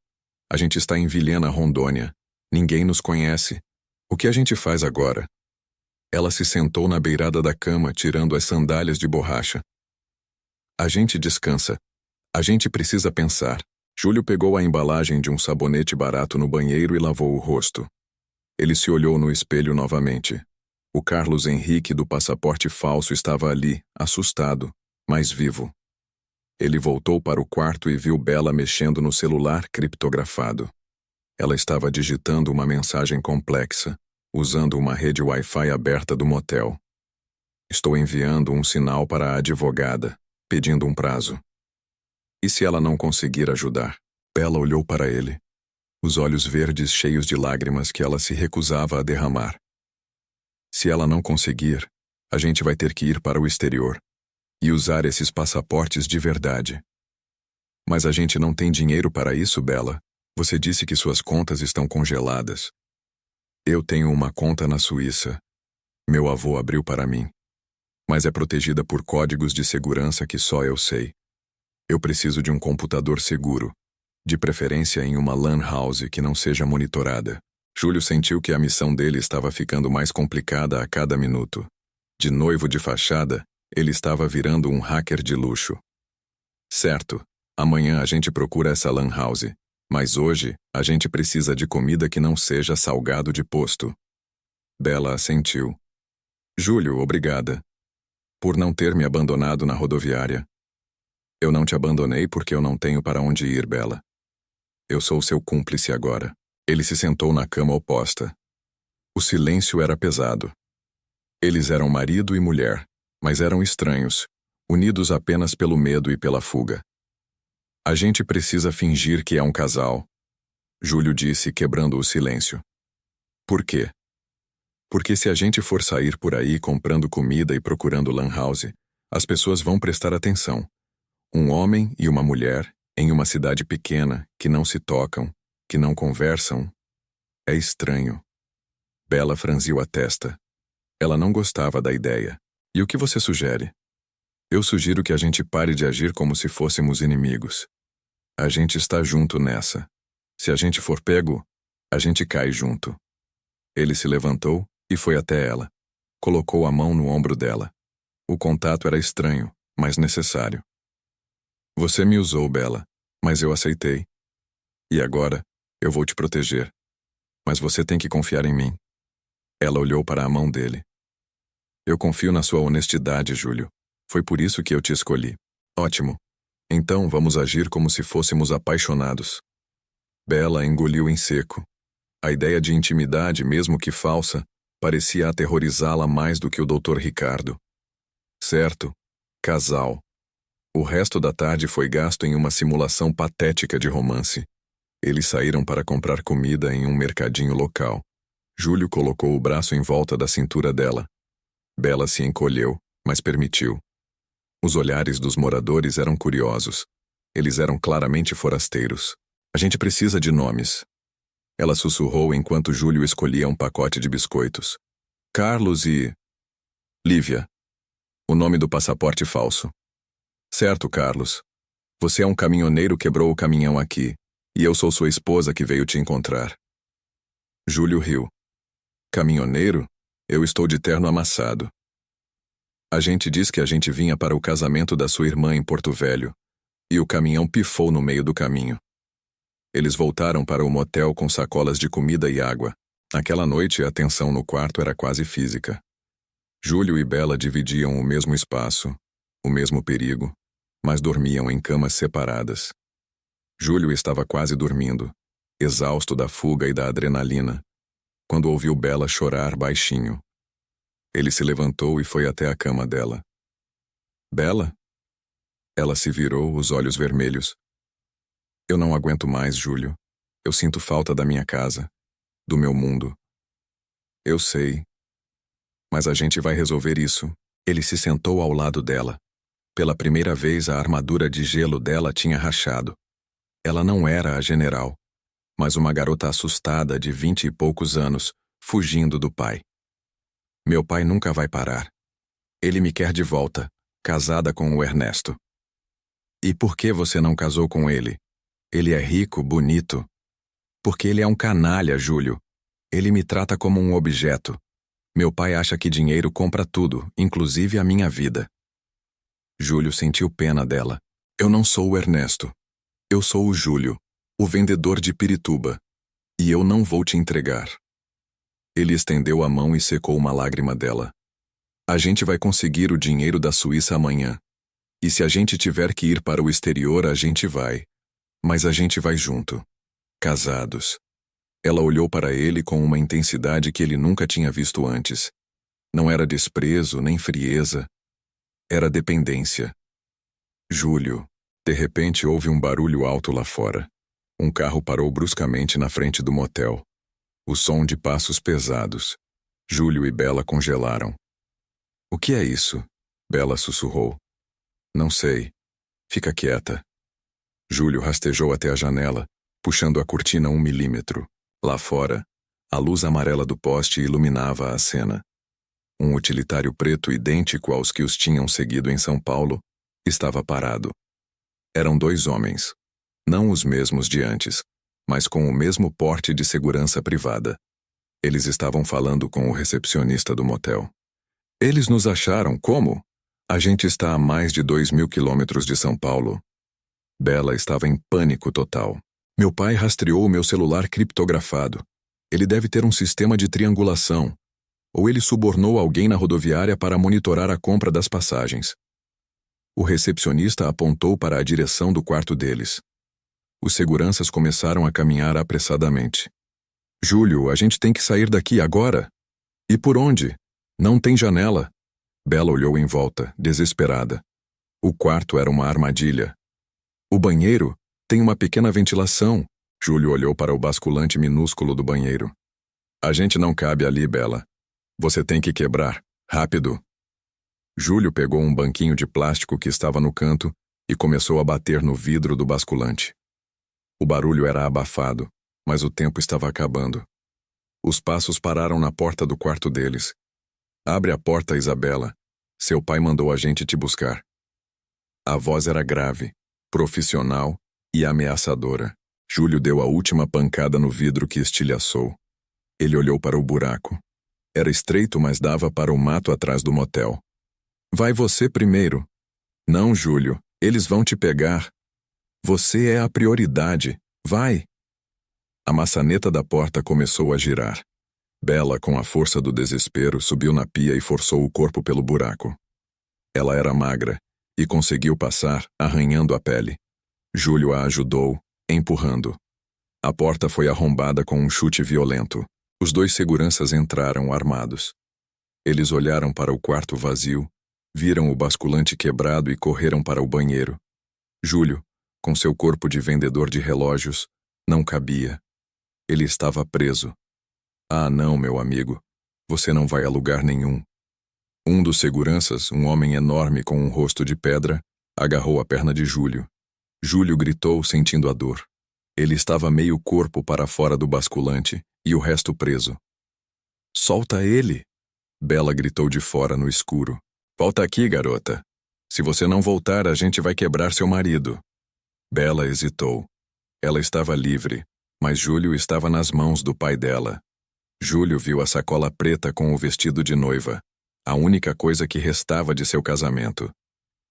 A gente está em Vilhena, Rondônia. Ninguém nos conhece. O que a gente faz agora? Ela se sentou na beirada da cama, tirando as sandálias de borracha. A gente descansa. A gente precisa pensar. Júlio pegou a embalagem de um sabonete barato no banheiro e lavou o rosto. Ele se olhou no espelho novamente. O Carlos Henrique do passaporte falso estava ali, assustado, mas vivo. Ele voltou para o quarto e viu Bela mexendo no celular criptografado. Ela estava digitando uma mensagem complexa, usando uma rede Wi-Fi aberta do motel. Estou enviando um sinal para a advogada, pedindo um prazo. E se ela não conseguir ajudar? Bela olhou para ele. Os olhos verdes cheios de lágrimas que ela se recusava a derramar. Se ela não conseguir, a gente vai ter que ir para o exterior e usar esses passaportes de verdade. Mas a gente não tem dinheiro para isso, Bela. Você disse que suas contas estão congeladas. Eu tenho uma conta na Suíça. Meu avô abriu para mim. Mas é protegida por códigos de segurança que só eu sei. Eu preciso de um computador seguro. De preferência em uma LAN house que não seja monitorada. Júlio sentiu que a missão dele estava ficando mais complicada a cada minuto. De noivo de fachada, ele estava virando um hacker de luxo. Certo, amanhã a gente procura essa LAN house, mas hoje a gente precisa de comida que não seja salgado de posto. Bela assentiu. Júlio, obrigada. Por não ter me abandonado na rodoviária. Eu não te abandonei porque eu não tenho para onde ir, Bela. Eu sou seu cúmplice agora. Ele se sentou na cama oposta. O silêncio era pesado. Eles eram marido e mulher, mas eram estranhos, unidos apenas pelo medo e pela fuga. A gente precisa fingir que é um casal, Júlio disse, quebrando o silêncio. Por quê? Porque se a gente for sair por aí comprando comida e procurando lan house, as pessoas vão prestar atenção. Um homem e uma mulher, em uma cidade pequena, que não se tocam, que não conversam, é estranho. Bela franziu a testa. Ela não gostava da ideia. E o que você sugere? Eu sugiro que a gente pare de agir como se fôssemos inimigos. A gente está junto nessa. Se a gente for pego, a gente cai junto. Ele se levantou e foi até ela. Colocou a mão no ombro dela. O contato era estranho, mas necessário. Você me usou, Bela, mas eu aceitei. E agora, eu vou te proteger. Mas você tem que confiar em mim. Ela olhou para a mão dele. Eu confio na sua honestidade, Júlio. Foi por isso que eu te escolhi. Ótimo. Então vamos agir como se fôssemos apaixonados. Bela engoliu em seco. A ideia de intimidade, mesmo que falsa, parecia aterrorizá-la mais do que o Dr. Ricardo. Certo. Casal. O resto da tarde foi gasto em uma simulação patética de romance. Eles saíram para comprar comida em um mercadinho local. Júlio colocou o braço em volta da cintura dela. Bela se encolheu, mas permitiu. Os olhares dos moradores eram curiosos. Eles eram claramente forasteiros. A gente precisa de nomes. Ela sussurrou enquanto Júlio escolhia um pacote de biscoitos. Carlos e... Lívia. O nome do passaporte falso. Certo, Carlos. Você é um caminhoneiro que quebrou o caminhão aqui, e eu sou sua esposa que veio te encontrar. Júlio riu. Caminhoneiro? Eu estou de terno amassado. A gente diz que a gente vinha para o casamento da sua irmã em Porto Velho, e o caminhão pifou no meio do caminho. Eles voltaram para o motel com sacolas de comida e água. Naquela noite, a tensão no quarto era quase física. Júlio e Bela dividiam o mesmo espaço, o mesmo perigo, mas dormiam em camas separadas. Júlio estava quase dormindo, exausto da fuga e da adrenalina, quando ouviu Bela chorar baixinho. Ele se levantou e foi até a cama dela. Bela? Ela se virou, os olhos vermelhos. Eu não aguento mais, Júlio. Eu sinto falta da minha casa, do meu mundo. Eu sei. Mas a gente vai resolver isso. Ele se sentou ao lado dela. Pela primeira vez, a armadura de gelo dela tinha rachado. Ela não era a general, mas uma garota assustada de 20 e poucos anos, fugindo do pai. Meu pai nunca vai parar. Ele me quer de volta, casada com o Ernesto. E por que você não casou com ele? Ele é rico, bonito. Porque ele é um canalha, Júlio. Ele me trata como um objeto. Meu pai acha que dinheiro compra tudo, inclusive a minha vida. Júlio sentiu pena dela. Eu não sou o Ernesto. Eu sou o Júlio, o vendedor de Pirituba. E eu não vou te entregar. Ele estendeu a mão e secou uma lágrima dela. A gente vai conseguir o dinheiro da Suíça amanhã. E se a gente tiver que ir para o exterior, a gente vai. Mas a gente vai junto. Casados. Ela olhou para ele com uma intensidade que ele nunca tinha visto antes. Não era desprezo, nem frieza. Era dependência. Júlio. De repente houve um barulho alto lá fora. Um carro parou bruscamente na frente do motel. O som de passos pesados. Júlio e Bela congelaram. O que é isso? Bela sussurrou. Não sei. Fica quieta. Júlio rastejou até a janela, puxando a cortina 1 milímetro. Lá fora, a luz amarela do poste iluminava a cena. Um utilitário preto idêntico aos que os tinham seguido em São Paulo estava parado. Eram 2 homens. Não os mesmos de antes, mas com o mesmo porte de segurança privada. Eles estavam falando com o recepcionista do motel. Eles nos acharam como? A gente está a mais de 2.000 quilômetros de São Paulo. Bela estava em pânico total. Meu pai rastreou o meu celular criptografado. Ele deve ter um sistema de triangulação. Ou ele subornou alguém na rodoviária para monitorar a compra das passagens. O recepcionista apontou para a direção do quarto deles. Os seguranças começaram a caminhar apressadamente. Júlio, a gente tem que sair daqui agora. E por onde? Não tem janela. Bela olhou em volta, desesperada. O quarto era uma armadilha. O banheiro tem uma pequena ventilação. Júlio olhou para o basculante minúsculo do banheiro. A gente não cabe ali, Bela. Você tem que quebrar. Rápido. Júlio pegou um banquinho de plástico que estava no canto e começou a bater no vidro do basculante. O barulho era abafado, mas o tempo estava acabando. Os passos pararam na porta do quarto deles. Abre a porta, Isabela. Seu pai mandou a gente te buscar. A voz era grave, profissional e ameaçadora. Júlio deu a última pancada no vidro que estilhaçou. Ele olhou para o buraco. Era estreito, mas dava para o mato atrás do motel. Vai você primeiro. Não, Júlio, eles vão te pegar. Você é a prioridade. Vai. A maçaneta da porta começou a girar. Bela, com a força do desespero, subiu na pia e forçou o corpo pelo buraco. Ela era magra e conseguiu passar, arranhando a pele. Júlio a ajudou, empurrando. A porta foi arrombada com um chute violento. Os 2 seguranças entraram armados. Eles olharam para o quarto vazio, viram o basculante quebrado e correram para o banheiro. Júlio, com seu corpo de vendedor de relógios, não cabia. Ele estava preso. Ah, não, meu amigo. Você não vai a lugar nenhum. Um dos seguranças, um homem enorme com um rosto de pedra, agarrou a perna de Júlio. Júlio gritou, sentindo a dor. Ele estava meio corpo para fora do basculante e o resto preso. Solta ele! Bela gritou de fora no escuro. Volta aqui, garota. Se você não voltar, a gente vai quebrar seu marido. Bela hesitou. Ela estava livre, mas Júlio estava nas mãos do pai dela. Júlio viu a sacola preta com o vestido de noiva, a única coisa que restava de seu casamento.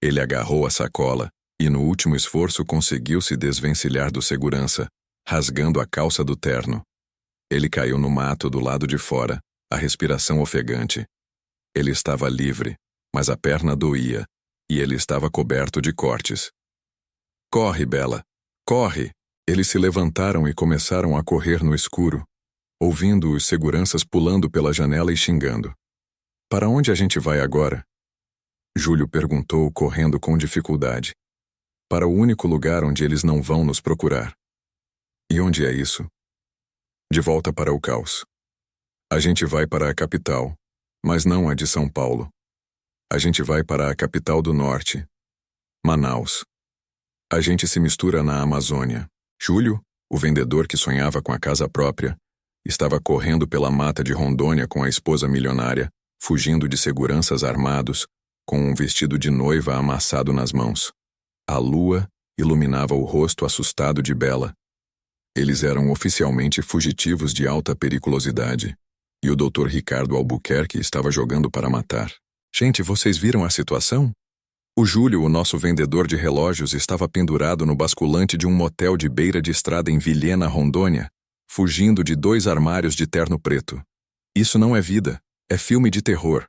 Ele agarrou a sacola e, no último esforço, conseguiu se desvencilhar do segurança, rasgando a calça do terno. Ele caiu no mato do lado de fora, a respiração ofegante. Ele estava livre, mas a perna doía, e ele estava coberto de cortes. Corre, Bela! Corre! Eles se levantaram e começaram a correr no escuro, ouvindo os seguranças pulando pela janela e xingando. Para onde a gente vai agora? Júlio perguntou, correndo com dificuldade. Para o único lugar onde eles não vão nos procurar. E onde é isso? De volta para o caos. A gente vai para a capital, mas não a de São Paulo. A gente vai para a capital do norte, Manaus. A gente se mistura na Amazônia. Júlio, o vendedor que sonhava com a casa própria, Estava correndo pela mata de Rondônia com a esposa milionária, fugindo de seguranças armados, com um vestido de noiva amassado nas mãos. A lua iluminava o rosto assustado de Bela. Eles eram oficialmente fugitivos de alta periculosidade, e o Dr. Ricardo Albuquerque estava jogando para matar. Gente, vocês viram a situação? O Júlio, o nosso vendedor de relógios, estava pendurado no basculante de um motel de beira de estrada em Vilhena, Rondônia, fugindo de 2 armários de terno preto. Isso não é vida, é filme de terror.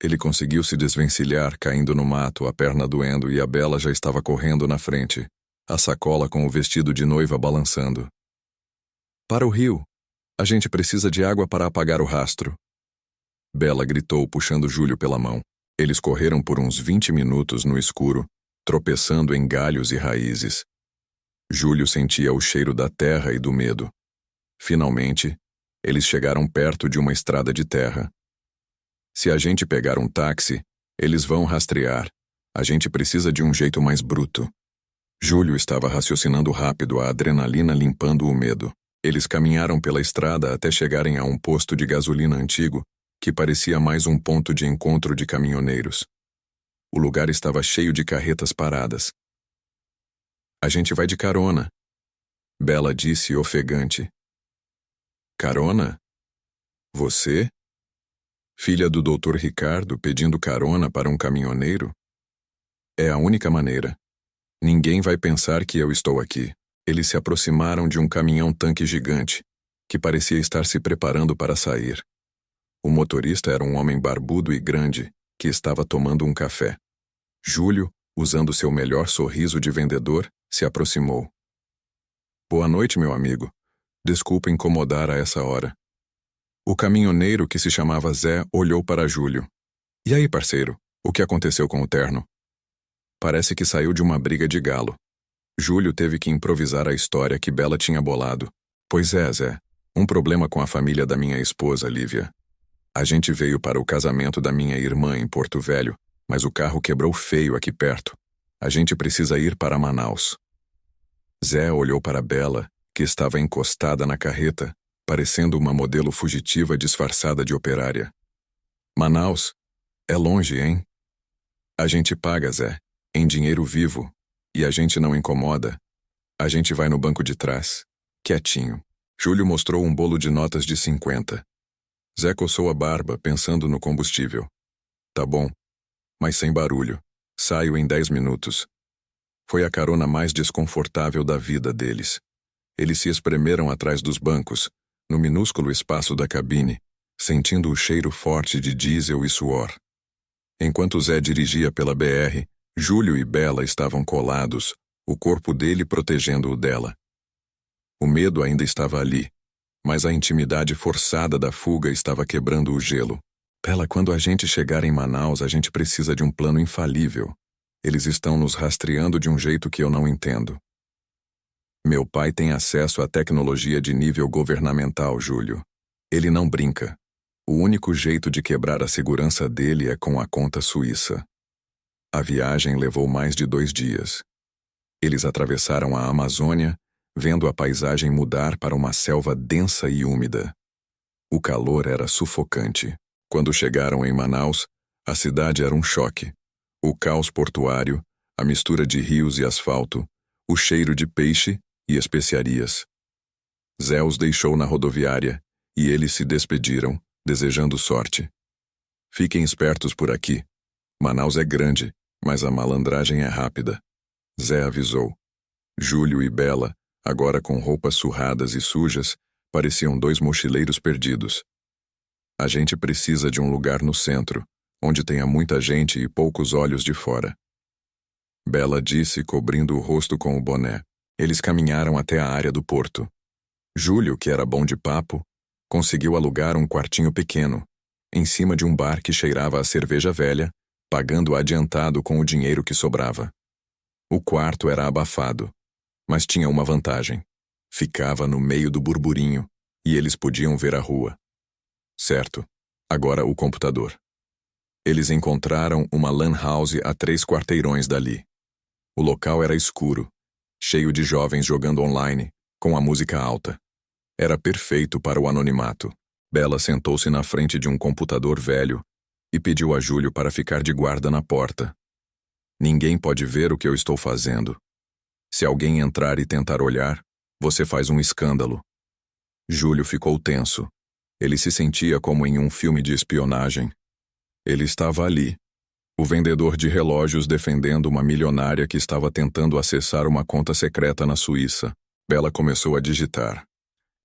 Ele conseguiu se desvencilhar, caindo no mato, a perna doendo, e a Bela já estava correndo na frente, a sacola com o vestido de noiva balançando. Para o rio. A gente precisa de água para apagar o rastro. Bela gritou, puxando Júlio pela mão. Eles correram por uns 20 minutos no escuro, tropeçando em galhos e raízes. Júlio sentia o cheiro da terra e do medo. Finalmente, eles chegaram perto de uma estrada de terra. Se a gente pegar um táxi, eles vão rastrear. A gente precisa de um jeito mais bruto. Júlio estava raciocinando rápido, a adrenalina limpando o medo. Eles caminharam pela estrada até chegarem a um posto de gasolina antigo, que parecia mais um ponto de encontro de caminhoneiros. O lugar estava cheio de carretas paradas. A gente vai de carona, Bela disse ofegante. Carona? Você? Filha do Dr. Ricardo pedindo carona para um caminhoneiro? É a única maneira. Ninguém vai pensar que eu estou aqui. Eles se aproximaram de um caminhão-tanque gigante, que parecia estar se preparando para sair. O motorista era um homem barbudo e grande, que estava tomando um café. Júlio, usando seu melhor sorriso de vendedor, se aproximou. Boa noite, meu amigo. Desculpa incomodar a essa hora. O caminhoneiro, que se chamava Zé, olhou para Júlio. E aí, parceiro, o que aconteceu com o terno? Parece que saiu de uma briga de galo. Júlio teve que improvisar a história que Bela tinha bolado. Pois é, Zé, um problema com a família da minha esposa, Lívia. A gente veio para o casamento da minha irmã em Porto Velho, mas o carro quebrou feio aqui perto. A gente precisa ir para Manaus. Zé olhou para Bela, que estava encostada na carreta, parecendo uma modelo fugitiva disfarçada de operária. Manaus? É longe, hein? A gente paga, Zé, em dinheiro vivo, e a gente não incomoda. A gente vai no banco de trás, quietinho. Júlio mostrou um bolo de notas de 50. Zé coçou a barba, pensando no combustível. Tá bom, mas sem barulho. Saio em 10 minutos. Foi a carona mais desconfortável da vida deles. Eles se espremeram atrás dos bancos, no minúsculo espaço da cabine, sentindo o cheiro forte de diesel e suor. Enquanto Zé dirigia pela BR, Júlio e Bela estavam colados, o corpo dele protegendo o dela. O medo ainda estava ali, mas a intimidade forçada da fuga estava quebrando o gelo. Bela, quando a gente chegar em Manaus, a gente precisa de um plano infalível. Eles estão nos rastreando de um jeito que eu não entendo. Meu pai tem acesso à tecnologia de nível governamental, Júlio. Ele não brinca. O único jeito de quebrar a segurança dele é com a conta suíça. A viagem levou mais de 2 dias. Eles atravessaram a Amazônia, vendo a paisagem mudar para uma selva densa e úmida. O calor era sufocante. Quando chegaram em Manaus, a cidade era um choque. O caos portuário, a mistura de rios e asfalto, o cheiro de peixe e especiarias. Zé os deixou na rodoviária e eles se despediram, desejando sorte. Fiquem espertos por aqui. Manaus é grande, mas a malandragem é rápida. Zé avisou. Júlio e Bela, agora com roupas surradas e sujas, pareciam 2 mochileiros perdidos. A gente precisa de um lugar no centro, onde tenha muita gente e poucos olhos de fora. Bela disse, cobrindo o rosto com o boné. Eles caminharam até a área do porto. Júlio, que era bom de papo, conseguiu alugar um quartinho pequeno, em cima de um bar que cheirava a cerveja velha, pagando adiantado com o dinheiro que sobrava. O quarto era abafado, mas tinha uma vantagem. Ficava no meio do burburinho, e eles podiam ver a rua. Certo, agora o computador. Eles encontraram uma lan house a 3 quarteirões dali. O local era escuro, cheio de jovens jogando online, com a música alta. Era perfeito para o anonimato. Bela sentou-se na frente de um computador velho e pediu a Júlio para ficar de guarda na porta. Ninguém pode ver o que eu estou fazendo. Se alguém entrar e tentar olhar, você faz um escândalo. Júlio ficou tenso. Ele se sentia como em um filme de espionagem. Ele estava ali, o vendedor de relógios defendendo uma milionária que estava tentando acessar uma conta secreta na Suíça. Bela começou a digitar.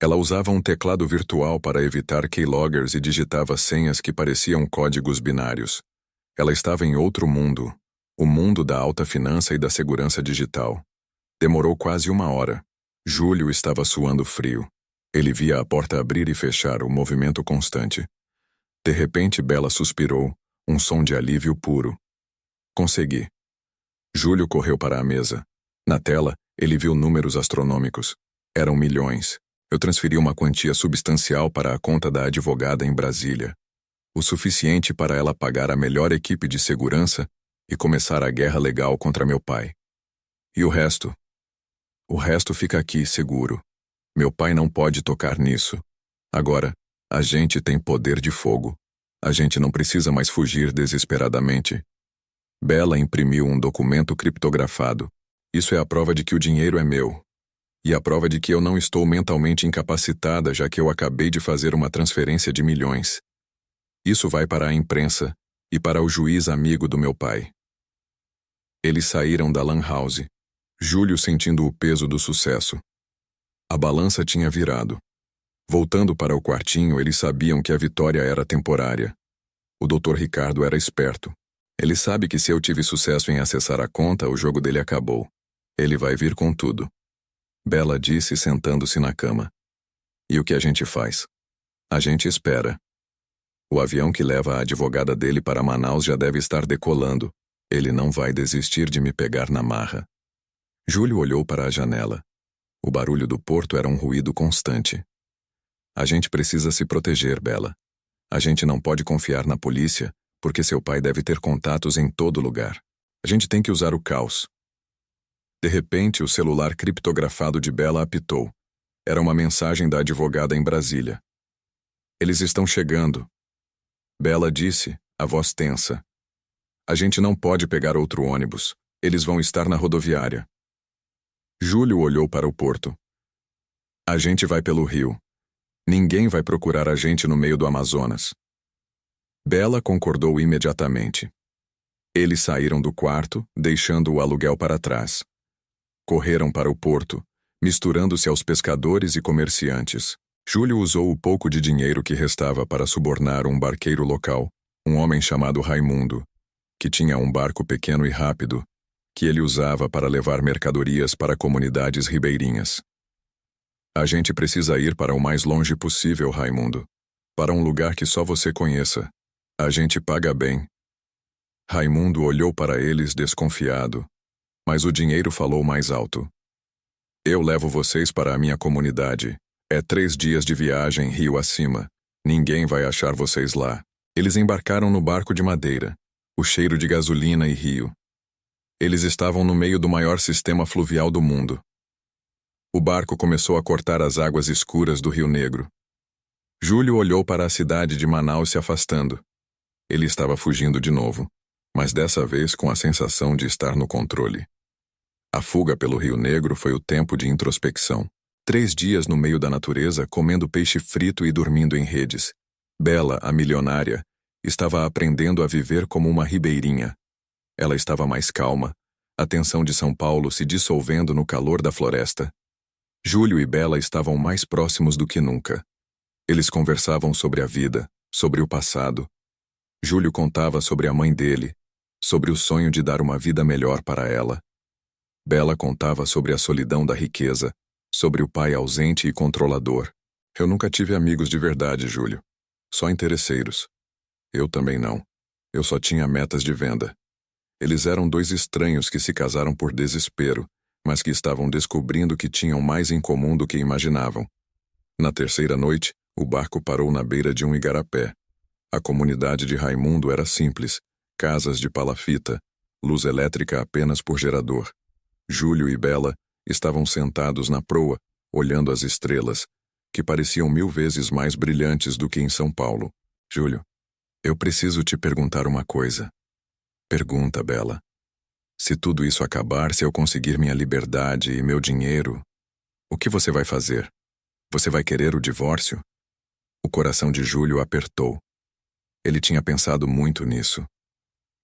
Ela usava um teclado virtual para evitar keyloggers e digitava senhas que pareciam códigos binários. Ela estava em outro mundo, o mundo da alta finança e da segurança digital. Demorou quase 1 hora. Júlio estava suando frio. Ele via a porta abrir e fechar, o movimento constante. De repente, Bela suspirou, um som de alívio puro. Consegui. Júlio correu para a mesa. Na tela, ele viu números astronômicos. Eram milhões. Eu transferi uma quantia substancial para a conta da advogada em Brasília. O suficiente para ela pagar a melhor equipe de segurança e começar a guerra legal contra meu pai. E o resto? O resto fica aqui, seguro. Meu pai não pode tocar nisso. Agora, a gente tem poder de fogo. A gente não precisa mais fugir desesperadamente. Bela imprimiu um documento criptografado. Isso é a prova de que o dinheiro é meu. E a prova de que eu não estou mentalmente incapacitada, já que eu acabei de fazer uma transferência de milhões. Isso vai para a imprensa e para o juiz amigo do meu pai. Eles saíram da lan house. Júlio sentindo o peso do sucesso. A balança tinha virado. Voltando para o quartinho, eles sabiam que a vitória era temporária. O Dr. Ricardo era esperto. Ele sabe que se eu tive sucesso em acessar a conta, o jogo dele acabou. Ele vai vir com tudo. Bela disse, sentando-se na cama. E o que a gente faz? A gente espera. O avião que leva a advogada dele para Manaus já deve estar decolando. Ele não vai desistir de me pegar na marra. Júlio olhou para a janela. O barulho do porto era um ruído constante. A gente precisa se proteger, Bela. A gente não pode confiar na polícia, porque seu pai deve ter contatos em todo lugar. A gente tem que usar o caos. De repente, o celular criptografado de Bela apitou. Era uma mensagem da advogada em Brasília. Eles estão chegando. Bela disse, a voz tensa. A gente não pode pegar outro ônibus. Eles vão estar na rodoviária. Júlio olhou para o porto. A gente vai pelo rio. Ninguém vai procurar a gente no meio do Amazonas. Bela concordou imediatamente. Eles saíram do quarto, deixando o aluguel para trás. Correram para o porto, misturando-se aos pescadores e comerciantes. Júlio usou o pouco de dinheiro que restava para subornar um barqueiro local, um homem chamado Raimundo, que tinha um barco pequeno e rápido, que ele usava para levar mercadorias para comunidades ribeirinhas. A gente precisa ir para o mais longe possível, Raimundo. Para um lugar que só você conheça. A gente paga bem. Raimundo olhou para eles desconfiado, mas o dinheiro falou mais alto. Eu levo vocês para a minha comunidade. É 3 dias de viagem rio acima. Ninguém vai achar vocês lá. Eles embarcaram no barco de madeira. O cheiro de gasolina e rio. Eles estavam no meio do maior sistema fluvial do mundo. O barco começou a cortar as águas escuras do Rio Negro. Júlio olhou para a cidade de Manaus se afastando. Ele estava fugindo de novo, mas dessa vez com a sensação de estar no controle. A fuga pelo Rio Negro foi o tempo de introspecção. 3 dias no meio da natureza, comendo peixe frito e dormindo em redes. Bela, a milionária, estava aprendendo a viver como uma ribeirinha. Ela estava mais calma, a tensão de São Paulo se dissolvendo no calor da floresta. Júlio e Bela estavam mais próximos do que nunca. Eles conversavam sobre a vida, sobre o passado. Júlio contava sobre a mãe dele, sobre o sonho de dar uma vida melhor para ela. Bela contava sobre a solidão da riqueza, sobre o pai ausente e controlador. Eu nunca tive amigos de verdade, Júlio. Só interesseiros. Eu também não. Eu só tinha metas de venda. Eles eram 2 estranhos que se casaram por desespero, mas que estavam descobrindo que tinham mais em comum do que imaginavam. Na 3ª noite, o barco parou na beira de um igarapé. A comunidade de Raimundo era simples, casas de palafita, luz elétrica apenas por gerador. Júlio e Bela estavam sentados na proa, olhando as estrelas, que pareciam 1000 vezes mais brilhantes do que em São Paulo. Júlio, eu preciso te perguntar uma coisa. Pergunta, Bela. Se tudo isso acabar, se eu conseguir minha liberdade e meu dinheiro, o que você vai fazer? Você vai querer o divórcio? O coração de Júlio apertou. Ele tinha pensado muito nisso.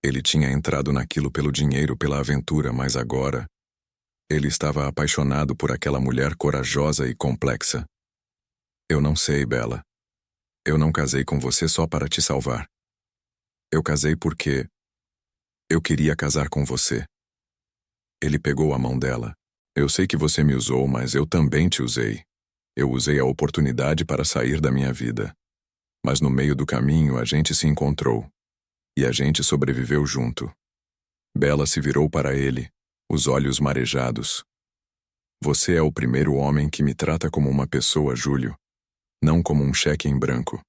Ele tinha entrado naquilo pelo dinheiro, pela aventura, mas agora ele estava apaixonado por aquela mulher corajosa e complexa. Eu não sei, Bela. Eu não casei com você só para te salvar. Eu casei porque eu queria casar com você. Ele pegou a mão dela. Eu sei que você me usou, mas eu também te usei. Eu usei a oportunidade para sair da minha vida. Mas no meio do caminho a gente se encontrou. E a gente sobreviveu junto. Bela se virou para ele, os olhos marejados. Você é o primeiro homem que me trata como uma pessoa, Júlio. Não como um cheque em branco.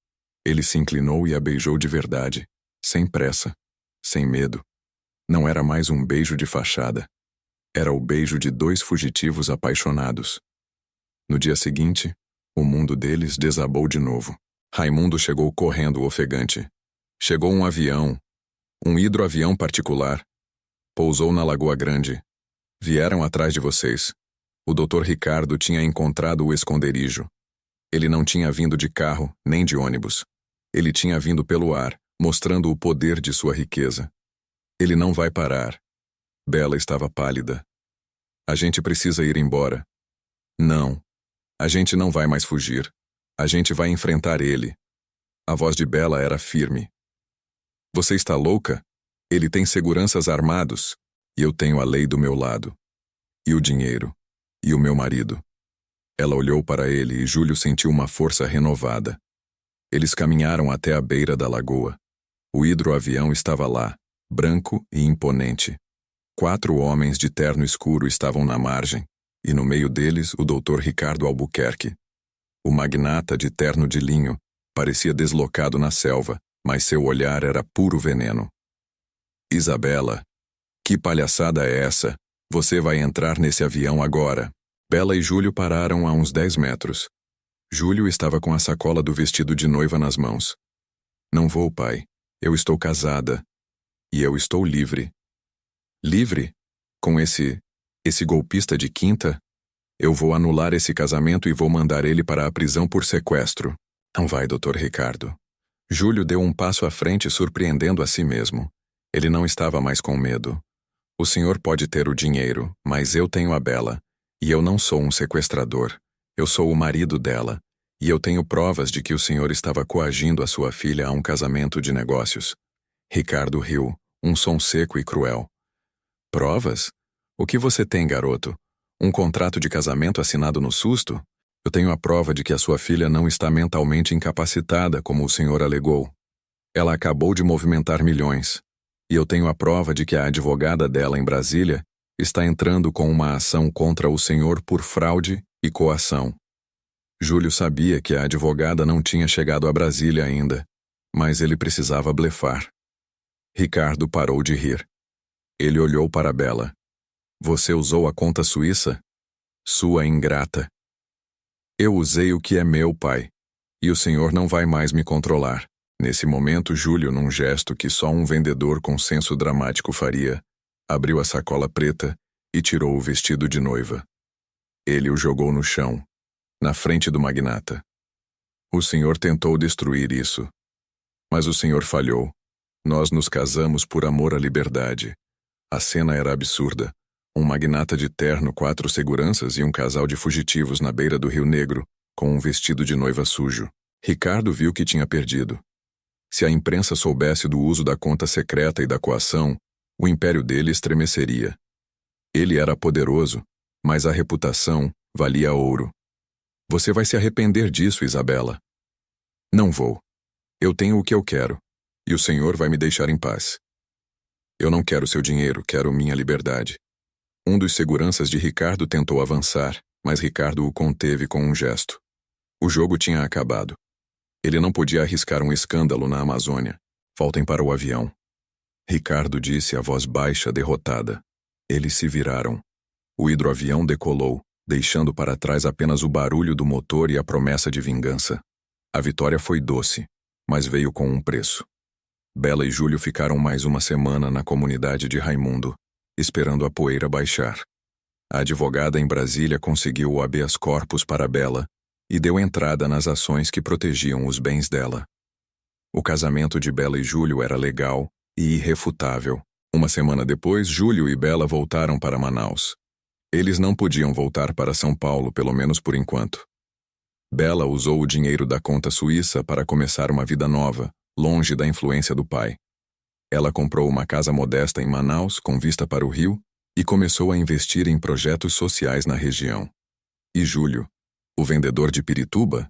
Ele se inclinou e a beijou de verdade, sem pressa, sem medo. Não era mais um beijo de fachada. Era o beijo de 2 fugitivos apaixonados. No dia seguinte, o mundo deles desabou de novo. Raimundo chegou correndo ofegante. Chegou um avião, um hidroavião particular. Pousou na Lagoa Grande. Vieram atrás de vocês. O Dr. Ricardo tinha encontrado o esconderijo. Ele não tinha vindo de carro, nem de ônibus. Ele tinha vindo pelo ar, mostrando o poder de sua riqueza. Ele não vai parar. Bela estava pálida. A gente precisa ir embora. Não. A gente não vai mais fugir. A gente vai enfrentar ele. A voz de Bela era firme. Você está louca? Ele tem seguranças armados. E eu tenho a lei do meu lado. E o dinheiro. E o meu marido. Ela olhou para ele e Júlio sentiu uma força renovada. Eles caminharam até a beira da lagoa. O hidroavião estava lá, branco e imponente. 4 homens de terno escuro estavam na margem, e no meio deles o Dr. Ricardo Albuquerque. O magnata de terno de linho parecia deslocado na selva, mas seu olhar era puro veneno. Isabela, que palhaçada é essa? Você vai entrar nesse avião agora. Bela e Júlio pararam a uns 10 metros. Júlio estava com a sacola do vestido de noiva nas mãos. Não vou, pai. Eu estou casada. E eu estou livre. Livre? Com esse golpista de quinta? Eu vou anular esse casamento e vou mandar ele para a prisão por sequestro. Não vai, Dr. Ricardo. Júlio deu um passo à frente, surpreendendo a si mesmo. Ele não estava mais com medo. O senhor pode ter o dinheiro, mas eu tenho a Bela. E eu não sou um sequestrador. Eu sou o marido dela. E eu tenho provas de que o senhor estava coagindo a sua filha a um casamento de negócios. Ricardo riu, um som seco e cruel. Provas? O que você tem, garoto? Um contrato de casamento assinado no susto? Eu tenho a prova de que a sua filha não está mentalmente incapacitada, como o senhor alegou. Ela acabou de movimentar milhões. E eu tenho a prova de que a advogada dela em Brasília está entrando com uma ação contra o senhor por fraude e coação. Júlio sabia que a advogada não tinha chegado a Brasília ainda, mas ele precisava blefar. Ricardo parou de rir. Ele olhou para Bela. Você usou a conta suíça? Sua ingrata. Eu usei o que é meu, pai. E o senhor não vai mais me controlar. Nesse momento, Júlio, num gesto que só um vendedor com senso dramático faria, abriu a sacola preta e tirou o vestido de noiva. Ele o jogou no chão, na frente do magnata. O senhor tentou destruir isso. Mas o senhor falhou. Nós nos casamos por amor à liberdade. A cena era absurda. Um magnata de terno, 4 seguranças e um casal de fugitivos na beira do Rio Negro, com um vestido de noiva sujo. Ricardo viu que tinha perdido. Se a imprensa soubesse do uso da conta secreta e da coação, o império dele estremeceria. Ele era poderoso, mas a reputação valia ouro. Você vai se arrepender disso, Isabela. Não vou. Eu tenho o que eu quero, e o senhor vai me deixar em paz. Eu não quero seu dinheiro, quero minha liberdade. Um dos seguranças de Ricardo tentou avançar, mas Ricardo o conteve com um gesto. O jogo tinha acabado. Ele não podia arriscar um escândalo na Amazônia. Voltem para o avião. Ricardo disse a voz baixa, derrotada. Eles se viraram. O hidroavião decolou, deixando para trás apenas o barulho do motor e a promessa de vingança. A vitória foi doce, mas veio com um preço. Bela e Júlio ficaram mais uma semana na comunidade de Raimundo, esperando a poeira baixar. A advogada em Brasília conseguiu o habeas corpus para Bela e deu entrada nas ações que protegiam os bens dela. O casamento de Bela e Júlio era legal e irrefutável. Uma semana depois, Júlio e Bela voltaram para Manaus. Eles não podiam voltar para São Paulo, pelo menos por enquanto. Bela usou o dinheiro da conta suíça para começar uma vida nova, longe da influência do pai. Ela comprou uma casa modesta em Manaus, com vista para o rio, e começou a investir em projetos sociais na região. E Júlio, o vendedor de Pirituba,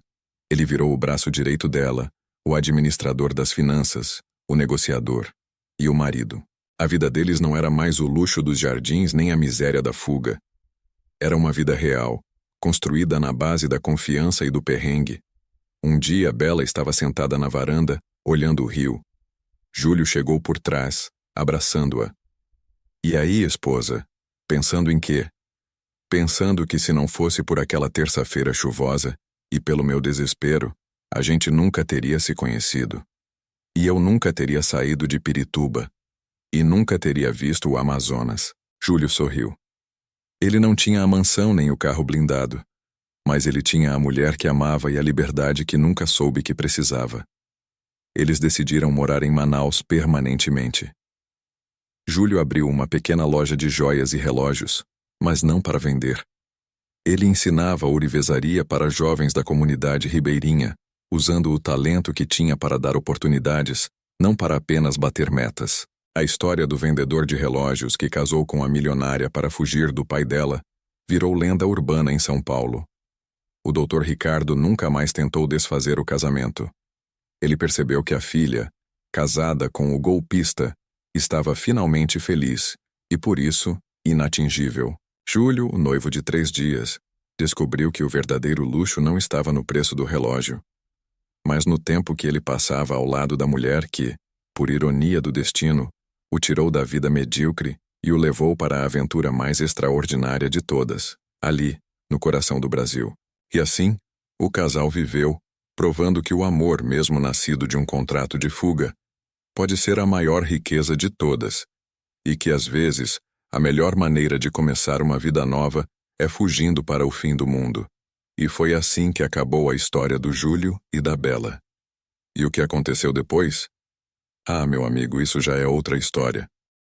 ele virou o braço direito dela, o administrador das finanças, o negociador e o marido. A vida deles não era mais o luxo dos jardins nem a miséria da fuga. Era uma vida real, construída na base da confiança e do perrengue. Um dia, Bela estava sentada na varanda, olhando o rio. Júlio chegou por trás, abraçando-a. E aí, esposa? Pensando em quê? Pensando que se não fosse por aquela terça-feira chuvosa, e pelo meu desespero, a gente nunca teria se conhecido. E eu nunca teria saído de Pirituba. E nunca teria visto o Amazonas. Júlio sorriu. Ele não tinha a mansão nem o carro blindado, mas ele tinha a mulher que amava e a liberdade que nunca soube que precisava. Eles decidiram morar em Manaus permanentemente. Júlio abriu uma pequena loja de joias e relógios, mas não para vender. Ele ensinava ourivesaria para jovens da comunidade ribeirinha, usando o talento que tinha para dar oportunidades, não para apenas bater metas. A história do vendedor de relógios que casou com a milionária para fugir do pai dela virou lenda urbana em São Paulo. O Dr. Ricardo nunca mais tentou desfazer o casamento. Ele percebeu que a filha, casada com o golpista, estava finalmente feliz e, por isso, inatingível. Júlio, o noivo de 3 dias, descobriu que o verdadeiro luxo não estava no preço do relógio, mas no tempo que ele passava ao lado da mulher que, por ironia do destino, o tirou da vida medíocre e o levou para a aventura mais extraordinária de todas, ali, no coração do Brasil. E assim, o casal viveu, provando que o amor, mesmo nascido de um contrato de fuga, pode ser a maior riqueza de todas, e que, às vezes, a melhor maneira de começar uma vida nova é fugindo para o fim do mundo. E foi assim que acabou a história do Júlio e da Bela. E o que aconteceu depois? Ah, meu amigo, isso já é outra história.